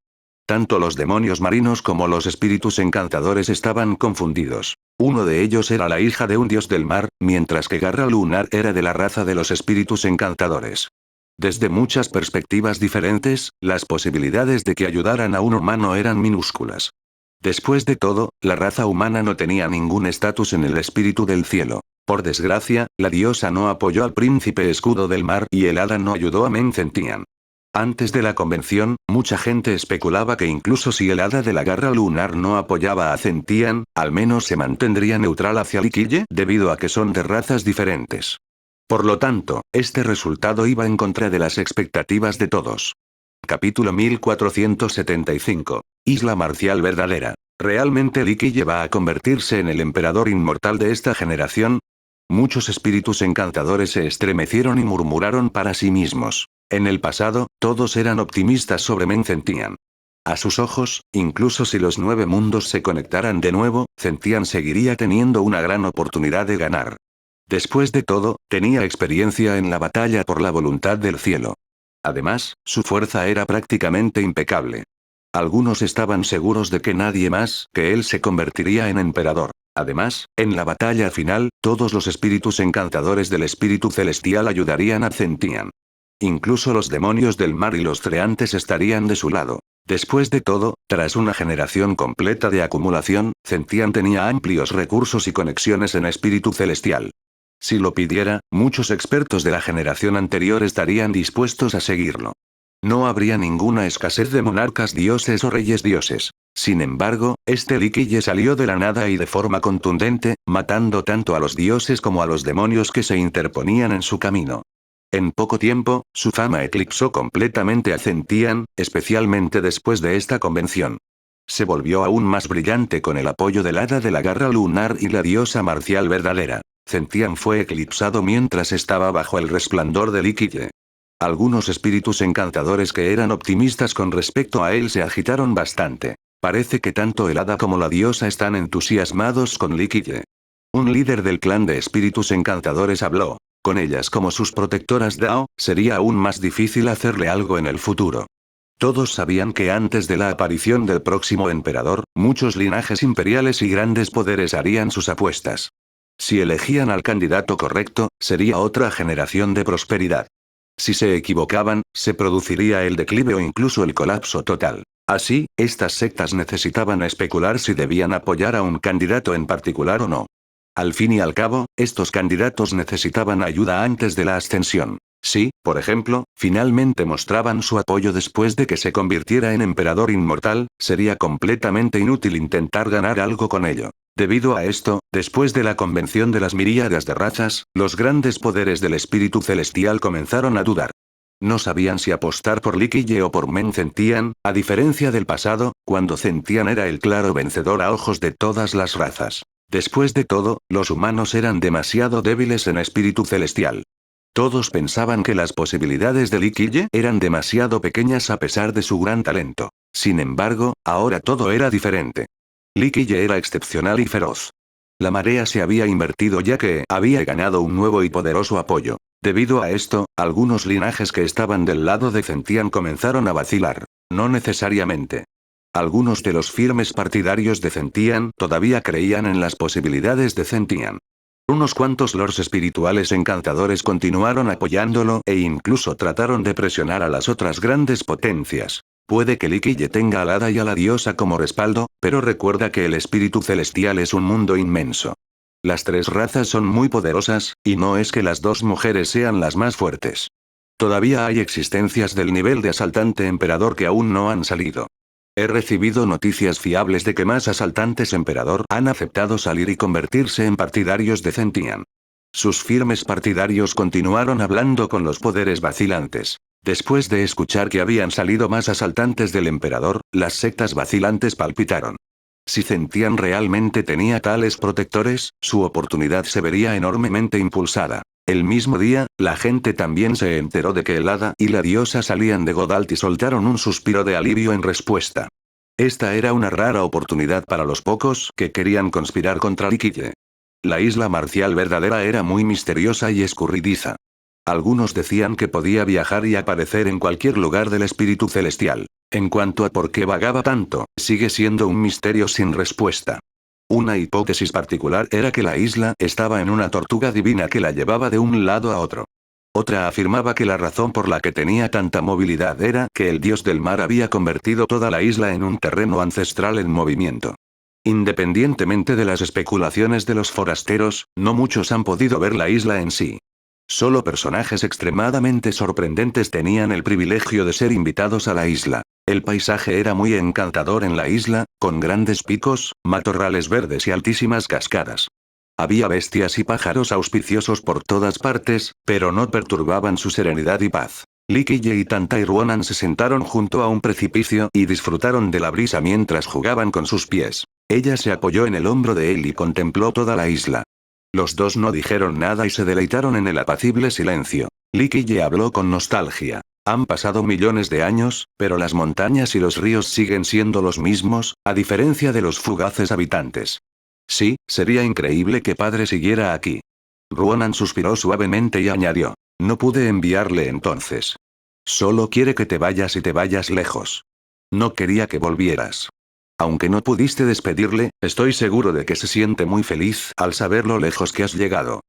Tanto los demonios marinos como los espíritus encantadores estaban confundidos. Uno de ellos era la hija de un dios del mar, mientras que Garra Lunar era de la raza de los espíritus encantadores. Desde muchas perspectivas diferentes, las posibilidades de que ayudaran a un humano eran minúsculas. Después de todo, la raza humana no tenía ningún estatus en el espíritu del cielo. Por desgracia, la diosa no apoyó al príncipe escudo del mar y el hada no ayudó a Men Zentian. Antes de la convención, mucha gente especulaba que incluso si el hada de la garra lunar no apoyaba a Zentian, al menos se mantendría neutral hacia Li Qiye debido a que son de razas diferentes. Por lo tanto, este resultado iba en contra de las expectativas de todos. Capítulo 1475. Isla Marcial verdadera. ¿Realmente Li Qiye va a convertirse en el emperador inmortal de esta generación? Muchos espíritus encantadores se estremecieron y murmuraron para sí mismos. En el pasado, todos eran optimistas sobre Men Zentian. A sus ojos, incluso si los 9 mundos se conectaran de nuevo, Zentian seguiría teniendo una gran oportunidad de ganar. Después de todo, tenía experiencia en la batalla por la voluntad del cielo. Además, su fuerza era prácticamente impecable. Algunos estaban seguros de que nadie más que él se convertiría en emperador. Además, en la batalla final, todos los espíritus encantadores del espíritu celestial ayudarían a Zentian. Incluso los demonios del mar y los treantes estarían de su lado. Después de todo, tras una generación completa de acumulación, Zentian tenía amplios recursos y conexiones en espíritu celestial. Si lo pidiera, muchos expertos de la generación anterior estarían dispuestos a seguirlo. No habría ninguna escasez de monarcas dioses o reyes dioses. Sin embargo, este Li Qiye salió de la nada y de forma contundente, matando tanto a los dioses como a los demonios que se interponían en su camino. En poco tiempo, su fama eclipsó completamente a Zentian, especialmente después de esta convención. Se volvió aún más brillante con el apoyo del hada de la garra lunar y la diosa marcial verdadera. Zentian fue eclipsado mientras estaba bajo el resplandor de Li Qiye. Algunos espíritus encantadores que eran optimistas con respecto a él se agitaron bastante. Parece que tanto el hada como la diosa están entusiasmados con Li Qiye. Un líder del clan de espíritus encantadores habló. Con ellas como sus protectoras Dao, sería aún más difícil hacerle algo en el futuro. Todos sabían que antes de la aparición del próximo emperador, muchos linajes imperiales y grandes poderes harían sus apuestas. Si elegían al candidato correcto, sería otra generación de prosperidad. Si se equivocaban, se produciría el declive o incluso el colapso total. Así, estas sectas necesitaban especular si debían apoyar a un candidato en particular o no. Al fin y al cabo, estos candidatos necesitaban ayuda antes de la ascensión. Si, por ejemplo, finalmente mostraban su apoyo después de que se convirtiera en emperador inmortal, sería completamente inútil intentar ganar algo con ello. Debido a esto, después de la convención de las miríadas de razas, los grandes poderes del espíritu celestial comenzaron a dudar. No sabían si apostar por Li Qiye o por Men Zentian, a diferencia del pasado, cuando Zentian era el claro vencedor a ojos de todas las razas. Después de todo, los humanos eran demasiado débiles en espíritu celestial. Todos pensaban que las posibilidades de Li Qiye eran demasiado pequeñas a pesar de su gran talento. Sin embargo, ahora todo era diferente. Li Qiye era excepcional y feroz. La marea se había invertido ya que había ganado un nuevo y poderoso apoyo. Debido a esto, algunos linajes que estaban del lado de Zentian comenzaron a vacilar. No necesariamente. Algunos de los firmes partidarios de Zentian todavía creían en las posibilidades de Zentian. Unos cuantos lords espirituales encantadores continuaron apoyándolo e incluso trataron de presionar a las otras grandes potencias. Puede que Li Qiye tenga al hada y a la diosa como respaldo, pero recuerda que el espíritu celestial es un mundo inmenso. Las 3 razas son muy poderosas, y no es que las 2 mujeres sean las más fuertes. Todavía hay existencias del nivel de asaltante emperador que aún no han salido. He recibido noticias fiables de que más asaltantes emperador han aceptado salir y convertirse en partidarios de Zentian. Sus firmes partidarios continuaron hablando con los poderes vacilantes. Después de escuchar que habían salido más asaltantes del emperador, las sectas vacilantes palpitaron. Si Zentian realmente tenía tales protectores, su oportunidad se vería enormemente impulsada. El mismo día, la gente también se enteró de que el hada y la diosa salían de Godalt y soltaron un suspiro de alivio en respuesta. Esta era una rara oportunidad para los pocos que querían conspirar contra Li Qiye. La isla marcial verdadera era muy misteriosa y escurridiza. Algunos decían que podía viajar y aparecer en cualquier lugar del espíritu celestial. En cuanto a por qué vagaba tanto, sigue siendo un misterio sin respuesta. Una hipótesis particular era que la isla estaba en una tortuga divina que la llevaba de un lado a otro. Otra afirmaba que la razón por la que tenía tanta movilidad era que el dios del mar había convertido toda la isla en un terreno ancestral en movimiento. Independientemente de las especulaciones de los forasteros, no muchos han podido ver la isla en sí. Solo personajes extremadamente sorprendentes tenían el privilegio de ser invitados a la isla. El paisaje era muy encantador en la isla, con grandes picos, matorrales verdes y altísimas cascadas. Había bestias y pájaros auspiciosos por todas partes, pero no perturbaban su serenidad y paz. Lee Kille y Tantai Ruonan se sentaron junto a un precipicio y disfrutaron de la brisa mientras jugaban con sus pies. Ella se apoyó en el hombro de él y contempló toda la isla. Los dos no dijeron nada y se deleitaron en el apacible silencio. Lee Kille habló con nostalgia. Han pasado millones de años, pero las montañas y los ríos siguen siendo los mismos, a diferencia de los fugaces habitantes. Sí, sería increíble que padre siguiera aquí. Ruonan suspiró suavemente y añadió. No pude enviarle entonces. Solo quiere que te vayas y te vayas lejos. No quería que volvieras. Aunque no pudiste despedirle, estoy seguro de que se siente muy feliz al saber lo lejos que has llegado.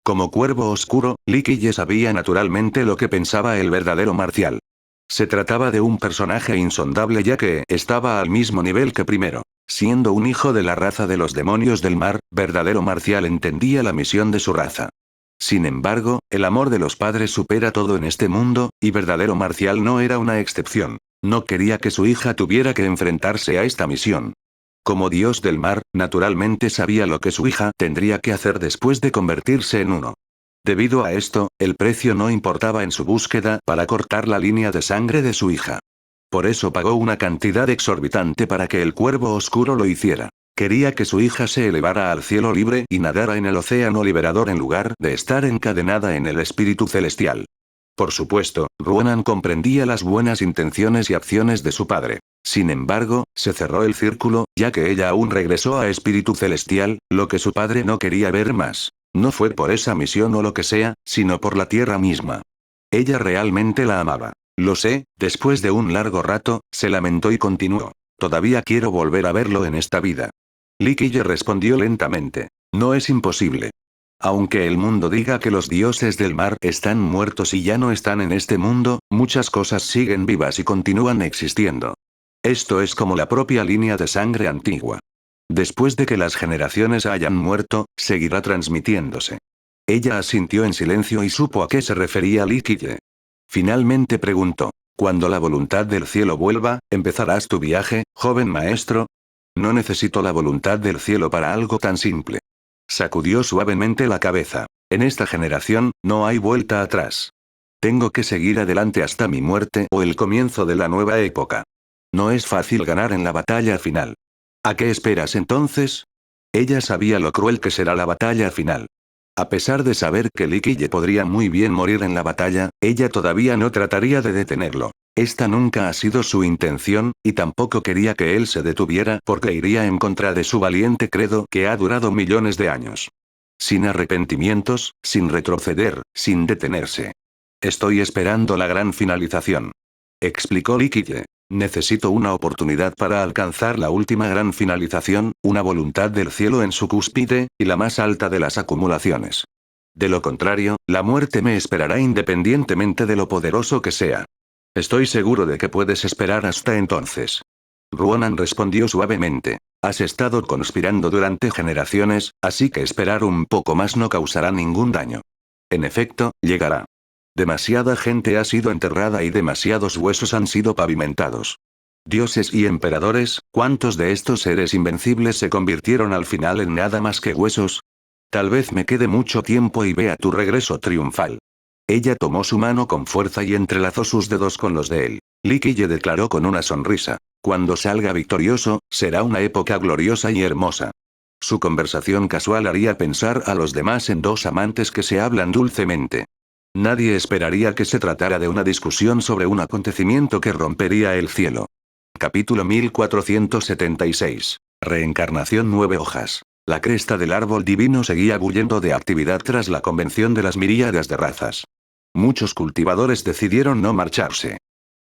Como cuervo oscuro, Lee Kille sabía naturalmente lo que pensaba el verdadero marcial. Se trataba de un personaje insondable ya que estaba al mismo nivel que primero. Siendo un hijo de la raza de los demonios del mar, verdadero marcial entendía la misión de su raza. Sin embargo, el amor de los padres supera todo en este mundo, y verdadero marcial no era una excepción. No quería que su hija tuviera que enfrentarse a esta misión. Como dios del mar, naturalmente sabía lo que su hija tendría que hacer después de convertirse en uno. Debido a esto, el precio no importaba en su búsqueda para cortar la línea de sangre de su hija. Por eso pagó una cantidad exorbitante para que el cuervo oscuro lo hiciera. Quería que su hija se elevara al cielo libre y nadara en el océano liberador en lugar de estar encadenada en el espíritu celestial. Por supuesto, Ruonan comprendía las buenas intenciones y acciones de su padre. Sin embargo, se cerró el círculo, ya que ella aún regresó a espíritu celestial, lo que su padre no quería ver más. No fue por esa misión o lo que sea, sino por la tierra misma. Ella realmente la amaba. Lo sé, después de un largo rato, se lamentó y continuó. Todavía quiero volver a verlo en esta vida. Lee Kille respondió lentamente. No es imposible. Aunque el mundo diga que los dioses del mar están muertos y ya no están en este mundo, muchas cosas siguen vivas y continúan existiendo. Esto es como la propia línea de sangre antigua. Después de que las generaciones hayan muerto, seguirá transmitiéndose. Ella asintió en silencio y supo a qué se refería Lee Kille. Finalmente preguntó. Cuando la voluntad del cielo vuelva, ¿empezarás tu viaje, joven maestro? No necesito la voluntad del cielo para algo tan simple. Sacudió suavemente la cabeza. En esta generación, no hay vuelta atrás. Tengo que seguir adelante hasta mi muerte o el comienzo de la nueva época. No es fácil ganar en la batalla final. ¿A qué esperas entonces? Ella sabía lo cruel que será la batalla final. A pesar de saber que Lee Kille podría muy bien morir en la batalla, ella todavía no trataría de detenerlo. Esta nunca ha sido su intención, y tampoco quería que él se detuviera porque iría en contra de su valiente credo que ha durado millones de años. Sin arrepentimientos, sin retroceder, sin detenerse. Estoy esperando la gran finalización. Explicó Lee Kille. Necesito una oportunidad para alcanzar la última gran finalización, una voluntad del cielo en su cúspide, y la más alta de las acumulaciones. De lo contrario, la muerte me esperará independientemente de lo poderoso que sea. Estoy seguro de que puedes esperar hasta entonces. Ruonan respondió suavemente. Has estado conspirando durante generaciones, así que esperar un poco más no causará ningún daño. En efecto, llegará. Demasiada gente ha sido enterrada y demasiados huesos han sido pavimentados. Dioses y emperadores, ¿cuántos de estos seres invencibles se convirtieron al final en nada más que huesos? Tal vez me quede mucho tiempo y vea tu regreso triunfal. Ella tomó su mano con fuerza y entrelazó sus dedos con los de él. Lee Kille declaró con una sonrisa. Cuando salga victorioso, será una época gloriosa y hermosa. Su conversación casual haría pensar a los demás en dos amantes que se hablan dulcemente. Nadie esperaría que se tratara de una discusión sobre un acontecimiento que rompería el cielo. Capítulo 1476. Reencarnación 9 hojas. La cresta del árbol divino seguía bullendo de actividad tras la convención de las miríadas de razas. Muchos cultivadores decidieron no marcharse.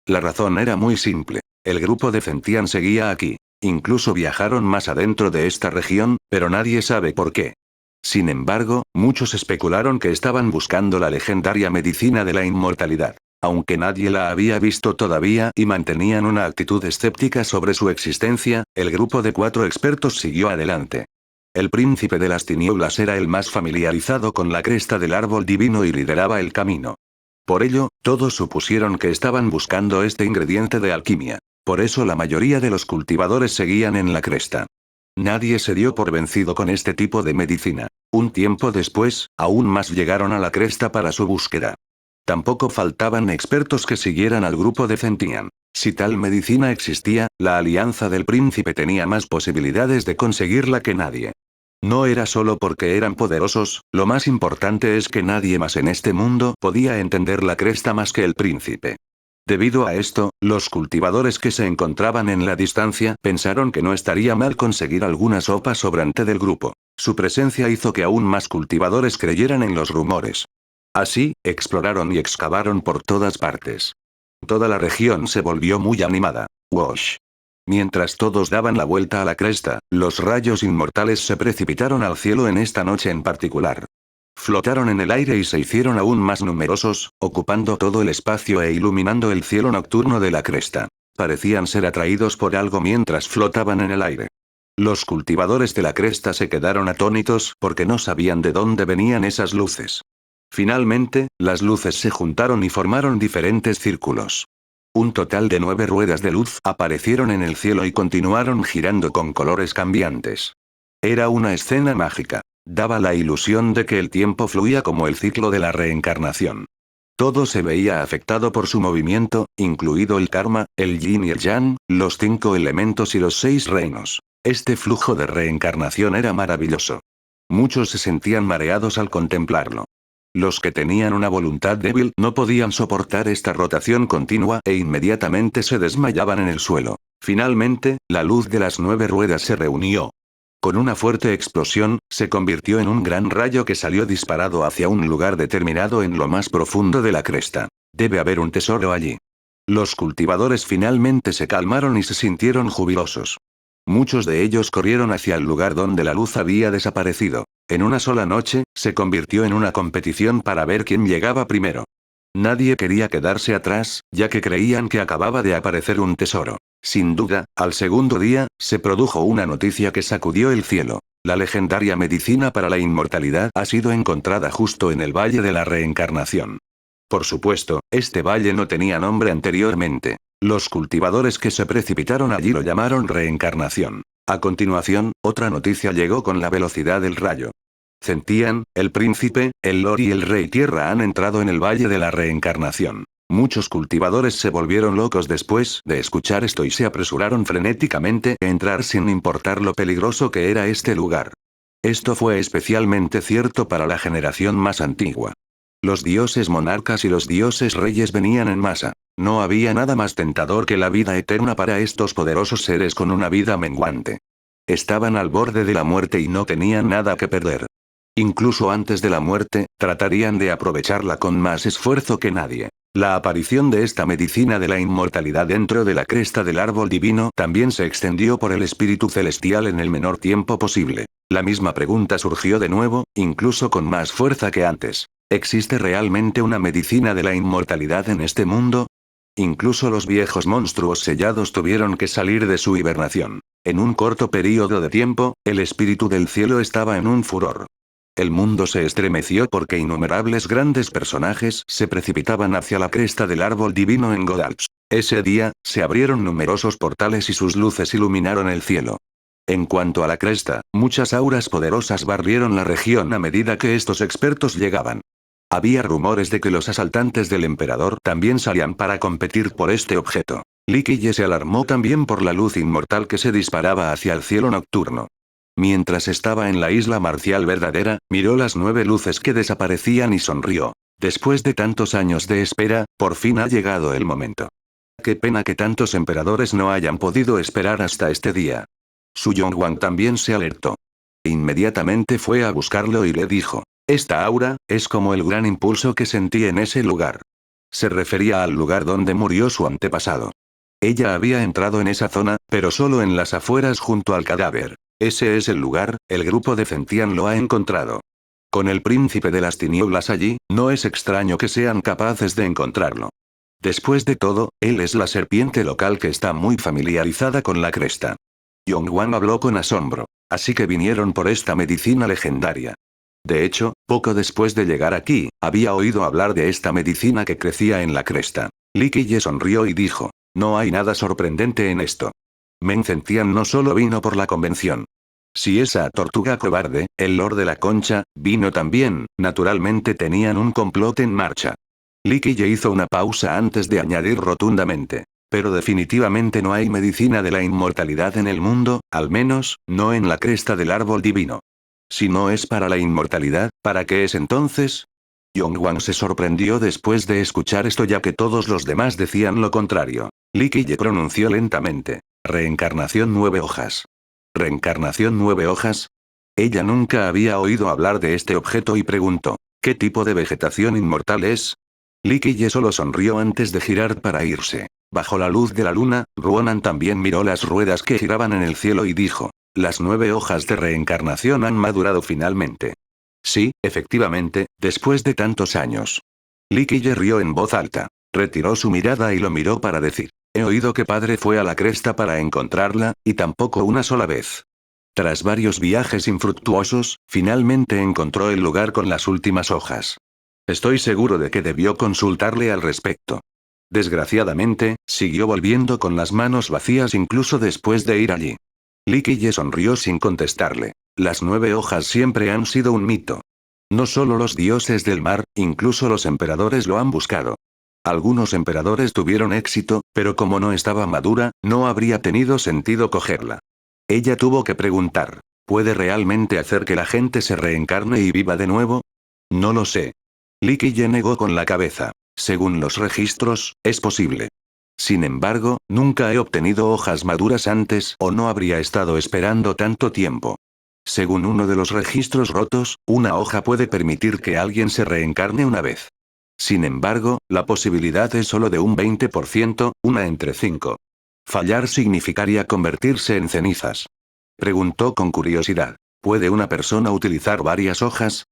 La razón era muy simple. El grupo de Zentian seguía aquí. Incluso viajaron más adentro de esta región, pero nadie sabe por qué. Sin embargo, muchos especularon que estaban buscando la legendaria medicina de la inmortalidad. Aunque nadie la había visto todavía y mantenían una actitud escéptica sobre su existencia, el grupo de 4 expertos siguió adelante. El príncipe de las tinieblas era el más familiarizado con la cresta del árbol divino y lideraba el camino. Por ello, todos supusieron que estaban buscando este ingrediente de alquimia. Por eso la mayoría de los cultivadores seguían en la cresta. Nadie se dio por vencido con este tipo de medicina. Un tiempo después, aún más llegaron a la cresta para su búsqueda. Tampoco faltaban expertos que siguieran al grupo de Zentian. Si tal medicina existía, la alianza del príncipe tenía más posibilidades de conseguirla que nadie. No era solo porque eran poderosos, lo más importante es que nadie más en este mundo podía entender la cresta más que el príncipe. Debido a esto, los cultivadores que se encontraban en la distancia pensaron que no estaría mal conseguir alguna sopa sobrante del grupo. Su presencia hizo que aún más cultivadores creyeran en los rumores. Así, exploraron y excavaron por todas partes. Toda la región se volvió muy animada. Wash. Mientras todos daban la vuelta a la cresta, los rayos inmortales se precipitaron al cielo en esta noche en particular. Flotaron en el aire y se hicieron aún más numerosos, ocupando todo el espacio e iluminando el cielo nocturno de la cresta. Parecían ser atraídos por algo mientras flotaban en el aire. Los cultivadores de la cresta se quedaron atónitos porque no sabían de dónde venían esas luces. Finalmente, las luces se juntaron y formaron diferentes círculos. Un total de 9 ruedas de luz aparecieron en el cielo y continuaron girando con colores cambiantes. Era una escena mágica. Daba la ilusión de que el tiempo fluía como el ciclo de la reencarnación. Todo se veía afectado por su movimiento, incluido el karma, el yin y el yang, los 5 elementos y los 6 reinos. Este flujo de reencarnación era maravilloso. Muchos se sentían mareados al contemplarlo. Los que tenían una voluntad débil no podían soportar esta rotación continua e inmediatamente se desmayaban en el suelo. Finalmente, la luz de las 9 ruedas se reunió. Con una fuerte explosión, se convirtió en un gran rayo que salió disparado hacia un lugar determinado en lo más profundo de la cresta. Debe haber un tesoro allí. Los cultivadores finalmente se calmaron y se sintieron jubilosos. Muchos de ellos corrieron hacia el lugar donde la luz había desaparecido. En una sola noche, se convirtió en una competición para ver quién llegaba primero. Nadie quería quedarse atrás, ya que creían que acababa de aparecer un tesoro. Sin duda, al segundo día, se produjo una noticia que sacudió el cielo. La legendaria medicina para la inmortalidad ha sido encontrada justo en el Valle de la Reencarnación. Por supuesto, este valle no tenía nombre anteriormente. Los cultivadores que se precipitaron allí lo llamaron reencarnación. A continuación, otra noticia llegó con la velocidad del rayo. Zentian, el príncipe, el lord y el rey tierra han entrado en el Valle de la Reencarnación. Muchos cultivadores se volvieron locos después de escuchar esto y se apresuraron frenéticamente a entrar sin importar lo peligroso que era este lugar. Esto fue especialmente cierto para la generación más antigua. Los dioses monarcas y los dioses reyes venían en masa. No había nada más tentador que la vida eterna para estos poderosos seres con una vida menguante. Estaban al borde de la muerte y no tenían nada que perder. Incluso antes de la muerte, tratarían de aprovecharla con más esfuerzo que nadie. La aparición de esta medicina de la inmortalidad dentro de la cresta del árbol divino también se extendió por el espíritu celestial en el menor tiempo posible. La misma pregunta surgió de nuevo, incluso con más fuerza que antes. ¿Existe realmente una medicina de la inmortalidad en este mundo? Incluso los viejos monstruos sellados tuvieron que salir de su hibernación. En un corto período de tiempo, el espíritu del cielo estaba en un furor. El mundo se estremeció porque innumerables grandes personajes se precipitaban hacia la cresta del árbol divino en Godalch. Ese día, se abrieron numerosos portales y sus luces iluminaron el cielo. En cuanto a la cresta, muchas auras poderosas barrieron la región a medida que estos expertos llegaban. Había rumores de que los asaltantes del emperador también salían para competir por este objeto. Li Qiye se alarmó también por la luz inmortal que se disparaba hacia el cielo nocturno. Mientras estaba en la isla marcial verdadera, miró las 9 luces que desaparecían y sonrió. Después de tantos años de espera, por fin ha llegado el momento. Qué pena que tantos emperadores no hayan podido esperar hasta este día. Su Yonghuang también se alertó. Inmediatamente fue a buscarlo y le dijo: esta aura, es como el gran impulso que sentí en ese lugar. Se refería al lugar donde murió su antepasado. Ella había entrado en esa zona, pero solo en las afueras junto al cadáver. Ese es el lugar, el grupo de Zentian lo ha encontrado. Con el príncipe de las tinieblas allí, no es extraño que sean capaces de encontrarlo. Después de todo, él es la serpiente local que está muy familiarizada con la cresta. Yonghuang habló con asombro. Así que vinieron por esta medicina legendaria. De hecho, poco después de llegar aquí, había oído hablar de esta medicina que crecía en la cresta. Li Qiye sonrió y dijo: no hay nada sorprendente en esto. Men Zentian no solo vino por la convención. Si esa tortuga cobarde, el Lord de la Concha, vino también, naturalmente tenían un complot en marcha. Li Qiye hizo una pausa antes de añadir rotundamente. Pero definitivamente no hay medicina de la inmortalidad en el mundo, al menos, no en la cresta del árbol divino. Si no es para la inmortalidad, ¿para qué es entonces? Yongwang se sorprendió después de escuchar esto ya que todos los demás decían lo contrario. Li Qiye pronunció lentamente. Reencarnación 9 hojas. ¿Reencarnación 9 hojas? Ella nunca había oído hablar de este objeto y preguntó. ¿Qué tipo de vegetación inmortal es? Li Qiye solo sonrió antes de girar para irse. Bajo la luz de la luna, Ruonan también miró las ruedas que giraban en el cielo y dijo. Las 9 hojas de reencarnación han madurado finalmente. Sí, efectivamente, después de tantos años. Li Qiye rió en voz alta. Retiró su mirada y lo miró para decir. He oído que padre fue a la cresta para encontrarla, y tampoco una sola vez. Tras varios viajes infructuosos, finalmente encontró el lugar con las últimas hojas. Estoy seguro de que debió consultarle al respecto. Desgraciadamente, siguió volviendo con las manos vacías incluso después de ir allí. Li Qiye sonrió sin contestarle. Las 9 hojas siempre han sido un mito. No solo los dioses del mar, incluso los emperadores lo han buscado. Algunos emperadores tuvieron éxito, pero como no estaba madura, no habría tenido sentido cogerla. Ella tuvo que preguntar, ¿puede realmente hacer que la gente se reencarne y viva de nuevo? No lo sé. Li Qiye negó con la cabeza. Según los registros, es posible. Sin embargo, nunca he obtenido hojas maduras antes o no habría estado esperando tanto tiempo. Según uno de los registros rotos, una hoja puede permitir que alguien se reencarne una vez. Sin embargo, la posibilidad es solo de un 20%, una entre 5. Fallar significaría convertirse en cenizas. Preguntó con curiosidad. ¿Puede una persona utilizar varias hojas?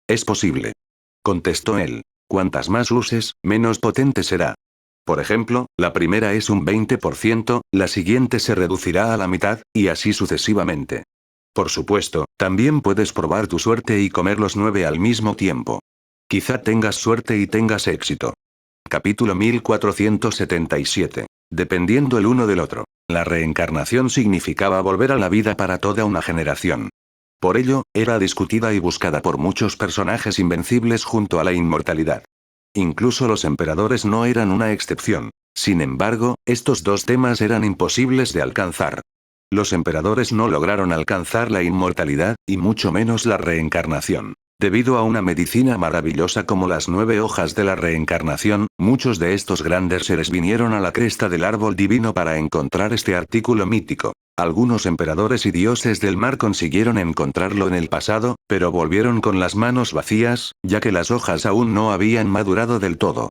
Es posible. Contestó él. Cuantas más uses, menos potente será. Por ejemplo, la primera es un 20%, la siguiente se reducirá a la mitad, y así sucesivamente. Por supuesto, también puedes probar tu suerte y comer los 9 al mismo tiempo. Quizá tengas suerte y tengas éxito. Capítulo 1477. Dependiendo el uno del otro. La reencarnación significaba volver a la vida para toda una generación. Por ello, era discutida y buscada por muchos personajes invencibles junto a la inmortalidad. Incluso los emperadores no eran una excepción. Sin embargo, estos dos temas eran imposibles de alcanzar. Los emperadores no lograron alcanzar la inmortalidad, y mucho menos la reencarnación. Debido a una medicina maravillosa como las 9 hojas de la reencarnación, muchos de estos grandes seres vinieron a la cresta del árbol divino para encontrar este artículo mítico. Algunos emperadores y dioses del mar consiguieron encontrarlo en el pasado, pero volvieron con las manos vacías, ya que las hojas aún no habían madurado del todo.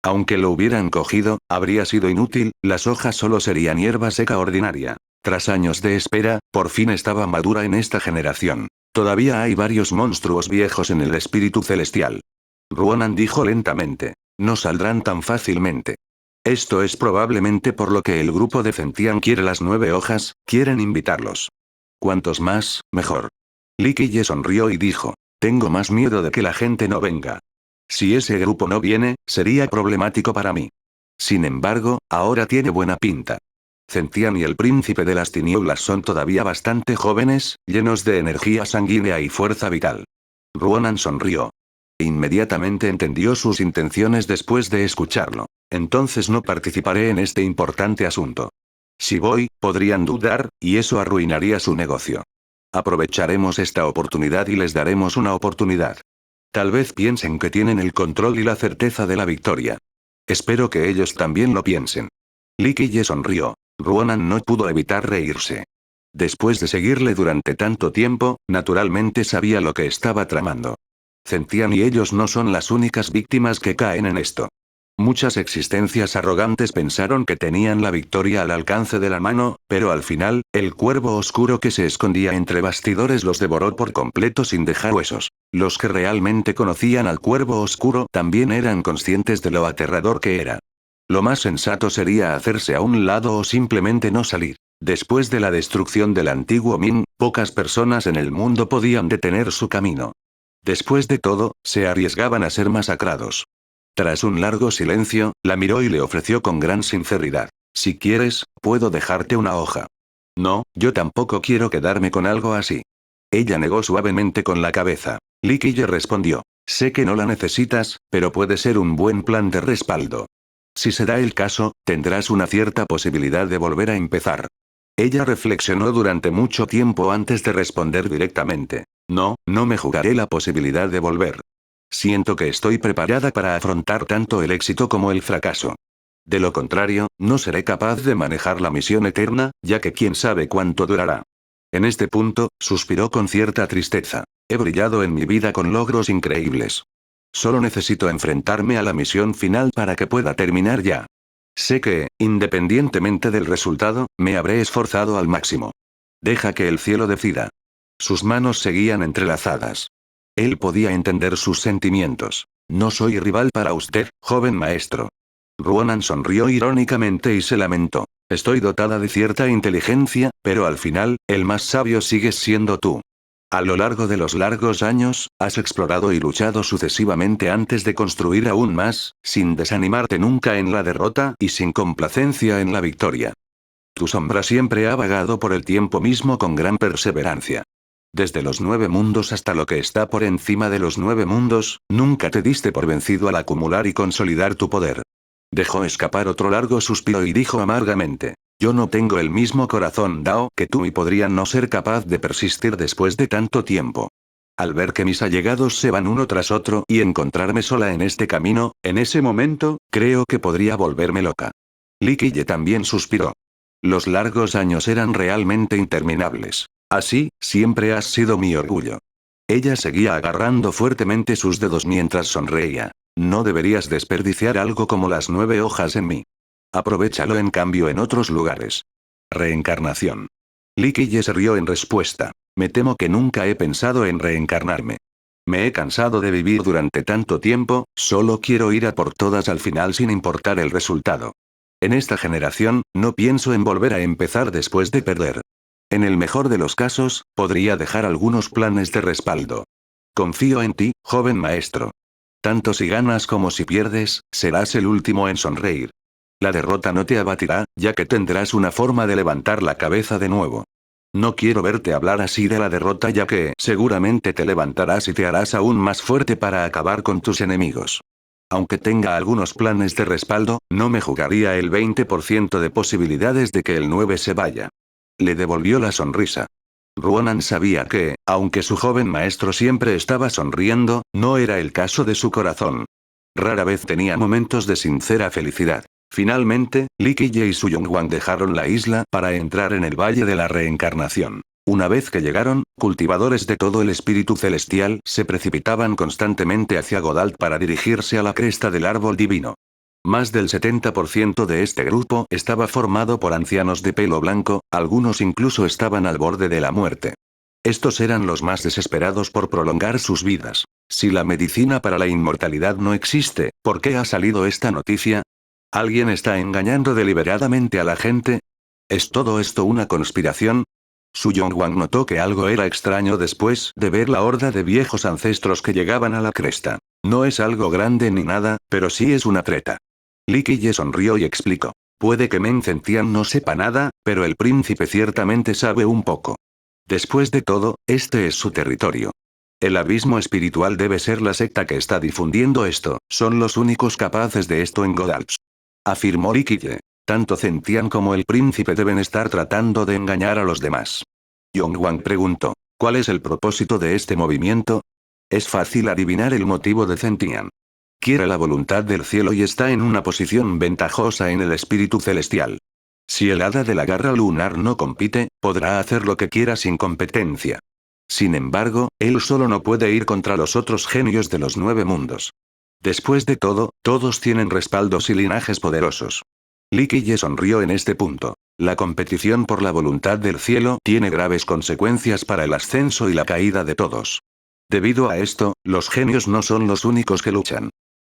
Aunque lo hubieran cogido, habría sido inútil, las hojas solo serían hierba seca ordinaria. Tras años de espera, por fin estaba madura en esta generación. Todavía hay varios monstruos viejos en el espíritu celestial. Ruonan dijo lentamente. No saldrán tan fácilmente. Esto es probablemente por lo que el grupo de Zentian quiere las 9 hojas, quieren invitarlos. Cuantos más, mejor. Li Qiye sonrió y dijo. Tengo más miedo de que la gente no venga. Si ese grupo no viene, sería problemático para mí. Sin embargo, ahora tiene buena pinta. Zentian y el príncipe de las tinieblas son todavía bastante jóvenes, llenos de energía sanguínea y fuerza vital. Ruonan sonrió. Inmediatamente entendió sus intenciones después de escucharlo. Entonces no participaré en este importante asunto. Si voy, podrían dudar, y eso arruinaría su negocio. Aprovecharemos esta oportunidad y les daremos una oportunidad. Tal vez piensen que tienen el control y la certeza de la victoria. Espero que ellos también lo piensen. Li Qiye sonrió. Ruonan no pudo evitar reírse. Después de seguirle durante tanto tiempo, naturalmente sabía lo que estaba tramando. Zentian y ellos no son las únicas víctimas que caen en esto. Muchas existencias arrogantes pensaron que tenían la victoria al alcance de la mano, pero al final, el cuervo oscuro que se escondía entre bastidores los devoró por completo sin dejar huesos. Los que realmente conocían al cuervo oscuro también eran conscientes de lo aterrador que era. Lo más sensato sería hacerse a un lado o simplemente no salir. Después de la destrucción del antiguo Ming, pocas personas en el mundo podían detener su camino. Después de todo, se arriesgaban a ser masacrados. Tras un largo silencio, la miró y le ofreció con gran sinceridad. Si quieres, puedo dejarte una hoja. No, yo tampoco quiero quedarme con algo así. Ella negó suavemente con la cabeza. Li Qiye respondió. Sé que no la necesitas, pero puede ser un buen plan de respaldo. Si se da el caso, tendrás una cierta posibilidad de volver a empezar. Ella reflexionó durante mucho tiempo antes de responder directamente. No, no me jugaré la posibilidad de volver. Siento que estoy preparada para afrontar tanto el éxito como el fracaso. De lo contrario, no seré capaz de manejar la misión eterna, ya que quién sabe cuánto durará. En este punto, suspiró con cierta tristeza. He brillado en mi vida con logros increíbles. Solo necesito enfrentarme a la misión final para que pueda terminar ya. Sé que, independientemente del resultado, me habré esforzado al máximo. Deja que el cielo decida. Sus manos seguían entrelazadas. Él podía entender sus sentimientos. No soy rival para usted, joven maestro. Ruonan sonrió irónicamente y se lamentó. Estoy dotada de cierta inteligencia, pero al final, el más sabio sigues siendo tú. A lo largo de los largos años, has explorado y luchado sucesivamente antes de construir aún más, sin desanimarte nunca en la derrota y sin complacencia en la victoria. Tu sombra siempre ha vagado por el tiempo mismo con gran perseverancia. Desde los 9 mundos hasta lo que está por encima de los 9 mundos, nunca te diste por vencido al acumular y consolidar tu poder. Dejó escapar otro largo suspiro y dijo amargamente. Yo no tengo el mismo corazón Dao que tú y podría no ser capaz de persistir después de tanto tiempo. Al ver que mis allegados se van uno tras otro y encontrarme sola en este camino, en ese momento, creo que podría volverme loca. Li Qiye también suspiró. Los largos años eran realmente interminables. Así, siempre has sido mi orgullo. Ella seguía agarrando fuertemente sus dedos mientras sonreía. No deberías desperdiciar algo como las 9 hojas en mí. Aprovechalo en cambio en otros lugares. Reencarnación. Li Qiye se rió en respuesta. Me temo que nunca he pensado en reencarnarme. Me he cansado de vivir durante tanto tiempo, solo quiero ir a por todas al final sin importar el resultado. En esta generación, no pienso en volver a empezar después de perder. En el mejor de los casos, podría dejar algunos planes de respaldo. Confío en ti, joven maestro. Tanto si ganas como si pierdes, serás el último en sonreír. La derrota no te abatirá, ya que tendrás una forma de levantar la cabeza de nuevo. No quiero verte hablar así de la derrota ya que seguramente te levantarás y te harás aún más fuerte para acabar con tus enemigos. Aunque tenga algunos planes de respaldo, no me jugaría el 20% de posibilidades de que el 9 se vaya. Le devolvió la sonrisa. Ruonan sabía que, aunque su joven maestro siempre estaba sonriendo, no era el caso de su corazón. Rara vez tenía momentos de sincera felicidad. Finalmente, Li Qiye y Su Yonghuang dejaron la isla para entrar en el Valle de la Reencarnación. Una vez que llegaron, cultivadores de todo el espíritu celestial se precipitaban constantemente hacia Godalt para dirigirse a la cresta del árbol divino. Más del 70% de este grupo estaba formado por ancianos de pelo blanco, algunos incluso estaban al borde de la muerte. Estos eran los más desesperados por prolongar sus vidas. Si la medicina para la inmortalidad no existe, ¿por qué ha salido esta noticia? ¿Alguien está engañando deliberadamente a la gente? ¿Es todo esto una conspiración? Su Yonghuang notó que algo era extraño después de ver la horda de viejos ancestros que llegaban a la cresta. No es algo grande ni nada, pero sí es una treta. Li Qiye sonrió y explicó. Puede que Meng Zentian no sepa nada, pero el príncipe ciertamente sabe un poco. Después de todo, este es su territorio. El abismo espiritual debe ser la secta que está difundiendo esto, son los únicos capaces de esto en Godalps. Afirmó Li Qiye. Tanto Zentian como el príncipe deben estar tratando de engañar a los demás. Yonghuang preguntó. ¿Cuál es el propósito de este movimiento? Es fácil adivinar el motivo de Zentian. Quiere la voluntad del cielo y está en una posición ventajosa en el espíritu celestial. Si el hada de la garra lunar no compite, podrá hacer lo que quiera sin competencia. Sin embargo, él solo no puede ir contra los otros genios de los 9 mundos. Después de todo, todos tienen respaldos y linajes poderosos. Li Qiye sonrió en este punto. La competición por la voluntad del cielo tiene graves consecuencias para el ascenso y la caída de todos. Debido a esto, los genios no son los únicos que luchan.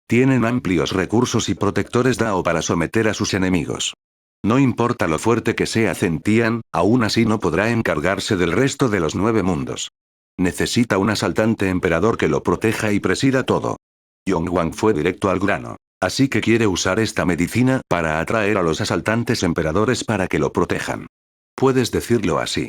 Tienen amplios recursos y protectores Dao para someter a sus enemigos. No importa lo fuerte que sea Zentian, aún así no podrá encargarse del resto de los 9 mundos. Necesita un asaltante emperador que lo proteja y presida todo. Yonghuang fue directo al grano. Así que quiere usar esta medicina para atraer a los asaltantes emperadores para que lo protejan. Puedes decirlo así.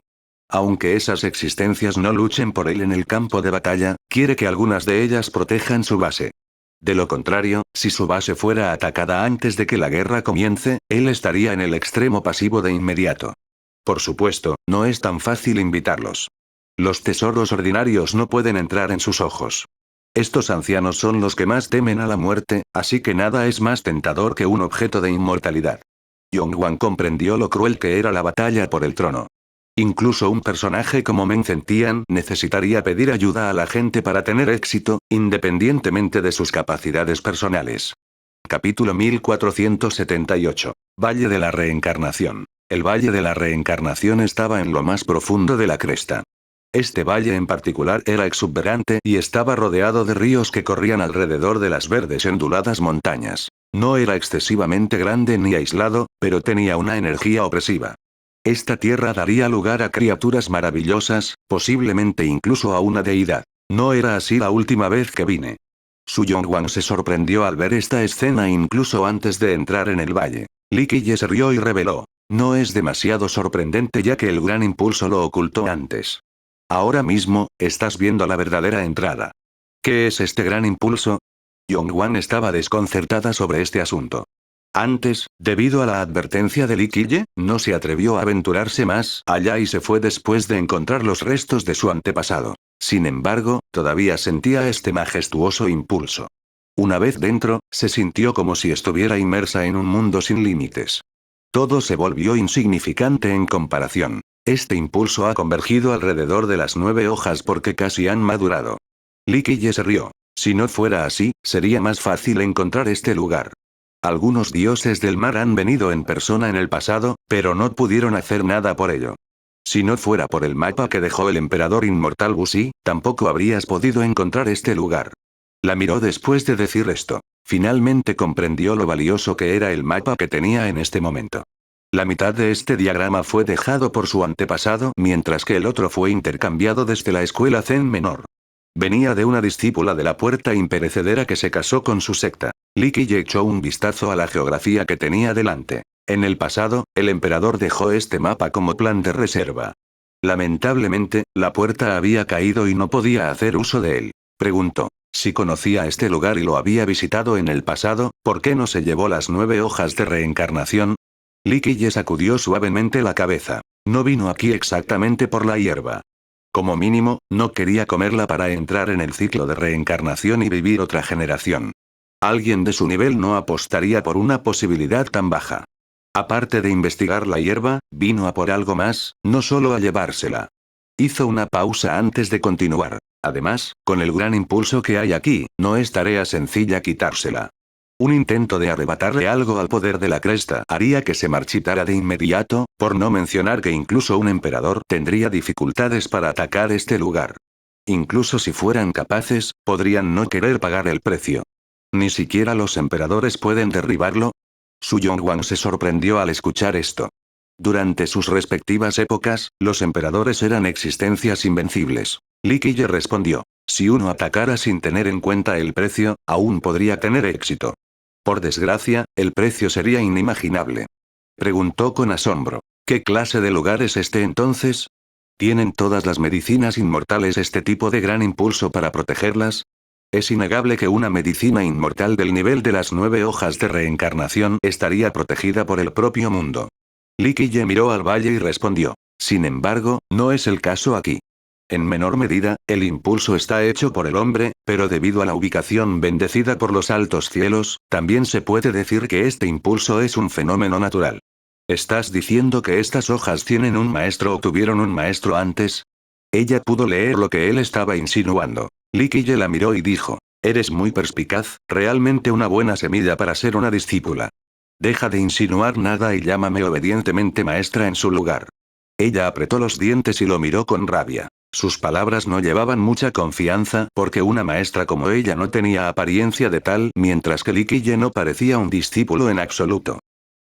Aunque esas existencias no luchen por él en el campo de batalla, quiere que algunas de ellas protejan su base. De lo contrario, si su base fuera atacada antes de que la guerra comience, él estaría en el extremo pasivo de inmediato. Por supuesto, no es tan fácil invitarlos. Los tesoros ordinarios no pueden entrar en sus ojos. Estos ancianos son los que más temen a la muerte, así que nada es más tentador que un objeto de inmortalidad. Yongwan comprendió lo cruel que era la batalla por el trono. Incluso un personaje como Meng Zentian necesitaría pedir ayuda a la gente para tener éxito, independientemente de sus capacidades personales. Capítulo 1478. Valle de la Reencarnación. El Valle de la Reencarnación estaba en lo más profundo de la cresta. Este valle en particular era exuberante y estaba rodeado de ríos que corrían alrededor de las verdes y onduladas montañas. No era excesivamente grande ni aislado, pero tenía una energía opresiva. Esta tierra daría lugar a criaturas maravillosas, posiblemente incluso a una deidad. No era así la última vez que vine. Su Yongwan se sorprendió al ver esta escena incluso antes de entrar en el valle. Li Qiye se rió y reveló. No es demasiado sorprendente ya que el gran impulso lo ocultó antes. Ahora mismo, estás viendo la verdadera entrada. ¿Qué es este gran impulso? Yongwan estaba desconcertada sobre este asunto. Antes, debido a la advertencia de Li Qiye, no se atrevió a aventurarse más allá y se fue después de encontrar los restos de su antepasado. Sin embargo, todavía sentía este majestuoso impulso. Una vez dentro, se sintió como si estuviera inmersa en un mundo sin límites. Todo se volvió insignificante en comparación. Este impulso ha convergido alrededor de las 9 hojas porque casi han madurado. Li Qiye se rió. Si no fuera así, sería más fácil encontrar este lugar. Algunos dioses del mar han venido en persona en el pasado, pero no pudieron hacer nada por ello. Si no fuera por el mapa que dejó el emperador inmortal Wuxi, tampoco habrías podido encontrar este lugar. La miró después de decir esto. Finalmente comprendió lo valioso que era el mapa que tenía en este momento. La mitad de este diagrama fue dejado por su antepasado, mientras que el otro fue intercambiado desde la escuela Zen menor. Venía de una discípula de la puerta imperecedera que se casó con su secta. Li Qiye echó un vistazo a la geografía que tenía delante. En el pasado, el emperador dejó este mapa como plan de reserva. Lamentablemente, la puerta había caído y no podía hacer uso de él. Preguntó. Si conocía este lugar y lo había visitado en el pasado, ¿por qué no se llevó las 9 hojas de reencarnación? Li Qiye sacudió suavemente la cabeza. No vino aquí exactamente por la hierba. Como mínimo, no quería comerla para entrar en el ciclo de reencarnación y vivir otra generación. Alguien de su nivel no apostaría por una posibilidad tan baja. Aparte de investigar la hierba, vino a por algo más, no solo a llevársela. Hizo una pausa antes de continuar. Además, con el gran impulso que hay aquí, no es tarea sencilla quitársela. Un intento de arrebatarle algo al poder de la cresta haría que se marchitara de inmediato, por no mencionar que incluso un emperador tendría dificultades para atacar este lugar. Incluso si fueran capaces, podrían no querer pagar el precio. ¿Ni siquiera los emperadores pueden derribarlo? Su Yongwan se sorprendió al escuchar esto. Durante sus respectivas épocas, los emperadores eran existencias invencibles. Li Qiye respondió. Si uno atacara sin tener en cuenta el precio, aún podría tener éxito. Por desgracia, el precio sería inimaginable. Preguntó con asombro. ¿Qué clase de lugar es este entonces? ¿Tienen todas las medicinas inmortales este tipo de gran impulso para protegerlas? Es innegable que una medicina inmortal del nivel de las 9 hojas de reencarnación estaría protegida por el propio mundo. Li Qiye miró al valle y respondió. Sin embargo, no es el caso aquí. En menor medida, el impulso está hecho por el hombre, pero debido a la ubicación bendecida por los altos cielos, también se puede decir que este impulso es un fenómeno natural. ¿Estás diciendo que estas hojas tienen un maestro o tuvieron un maestro antes? Ella pudo leer lo que él estaba insinuando. Li Qiye la miró y dijo. Eres muy perspicaz, realmente una buena semilla para ser una discípula. Deja de insinuar nada y llámame obedientemente maestra en su lugar. Ella apretó los dientes y lo miró con rabia. Sus palabras no llevaban mucha confianza porque una maestra como ella no tenía apariencia de tal, mientras que Li Qiye no parecía un discípulo en absoluto.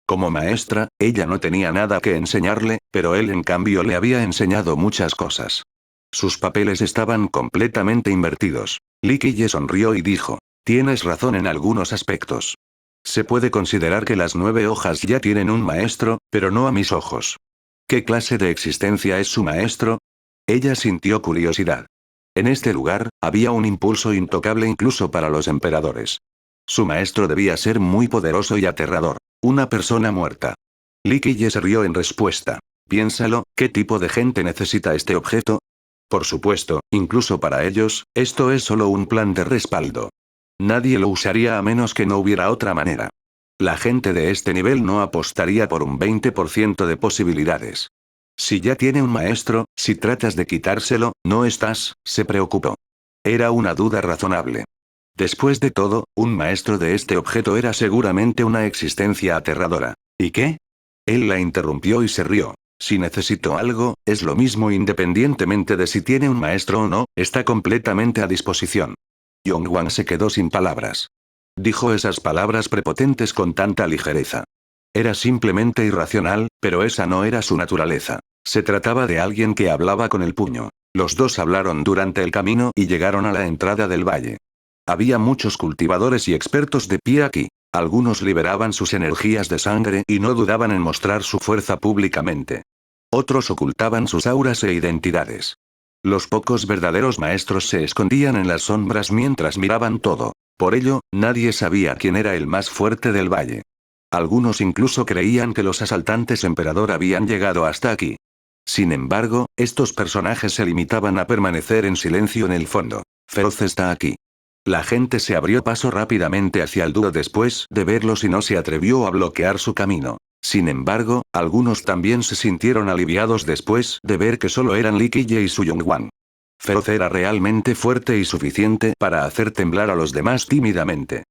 Como maestra, ella no tenía nada que enseñarle, pero él en cambio le había enseñado muchas cosas. Sus papeles estaban completamente invertidos. Li Qiye sonrió y dijo. Tienes razón en algunos aspectos. Se puede considerar que las 9 hojas ya tienen un maestro, pero no a mis ojos. ¿Qué clase de existencia es su maestro? Ella sintió curiosidad. En este lugar, había un impulso intocable incluso para los emperadores. Su maestro debía ser muy poderoso y aterrador. Una persona muerta. Li Qiye se rió en respuesta. Piénsalo, ¿qué tipo de gente necesita este objeto? Por supuesto, incluso para ellos, esto es solo un plan de respaldo. Nadie lo usaría a menos que no hubiera otra manera. La gente de este nivel no apostaría por un 20% de posibilidades. Si ya tiene un maestro, si tratas de quitárselo, no estás, se preocupó. Era una duda razonable. Después de todo, un maestro de este objeto era seguramente una existencia aterradora. ¿Y qué? Él la interrumpió y se rió. Si necesito algo, es lo mismo independientemente de si tiene un maestro o no, está completamente a disposición. Yongwan se quedó sin palabras. Dijo esas palabras prepotentes con tanta ligereza. Era simplemente irracional, pero esa no era su naturaleza. Se trataba de alguien que hablaba con el puño. Los dos hablaron durante el camino y llegaron a la entrada del valle. Había muchos cultivadores y expertos de pie aquí. Algunos liberaban sus energías de sangre y no dudaban en mostrar su fuerza públicamente. Otros ocultaban sus auras e identidades. Los pocos verdaderos maestros se escondían en las sombras mientras miraban todo. Por ello, nadie sabía quién era el más fuerte del valle. Algunos incluso creían que los asaltantes emperador habían llegado hasta aquí. Sin embargo, estos personajes se limitaban a permanecer en silencio en el fondo. Feroz está aquí. La gente se abrió paso rápidamente hacia el dúo después de verlos y no se atrevió a bloquear su camino. Sin embargo, algunos también se sintieron aliviados después de ver que solo eran Li Qiye y Su Yongwan. Feroz era realmente fuerte y suficiente para hacer temblar a los demás tímidamente.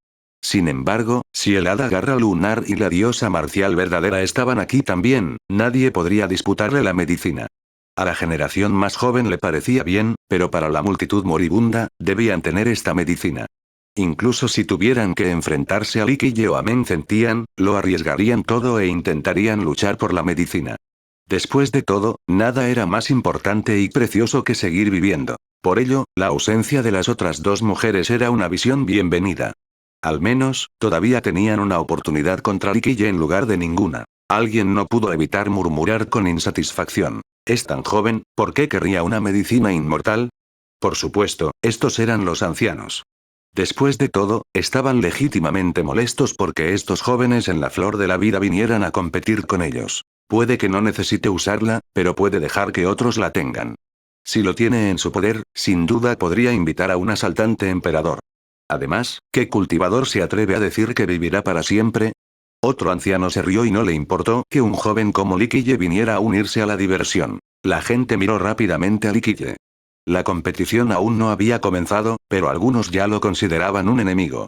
Sin embargo, si el hada garra lunar y la diosa marcial verdadera estaban aquí también, nadie podría disputarle la medicina. A la generación más joven le parecía bien, pero para la multitud moribunda, debían tener esta medicina. Incluso si tuvieran que enfrentarse a Li Qiye o a Meng Zentian, lo arriesgarían todo e intentarían luchar por la medicina. Después de todo, nada era más importante y precioso que seguir viviendo. Por ello, la ausencia de las otras dos mujeres era una visión bienvenida. Al menos, todavía tenían una oportunidad contra Li Qiye en lugar de ninguna. Alguien no pudo evitar murmurar con insatisfacción. Es tan joven, ¿por qué querría una medicina inmortal? Por supuesto, estos eran los ancianos. Después de todo, estaban legítimamente molestos porque estos jóvenes en la flor de la vida vinieran a competir con ellos. Puede que no necesite usarla, pero puede dejar que otros la tengan. Si lo tiene en su poder, sin duda podría invitar a un asaltante emperador. Además, ¿qué cultivador se atreve a decir que vivirá para siempre? Otro anciano se rió y no le importó que un joven como Li Qiye viniera a unirse a la diversión. La gente miró rápidamente a Li Qiye. La competición aún no había comenzado, pero algunos ya lo consideraban un enemigo.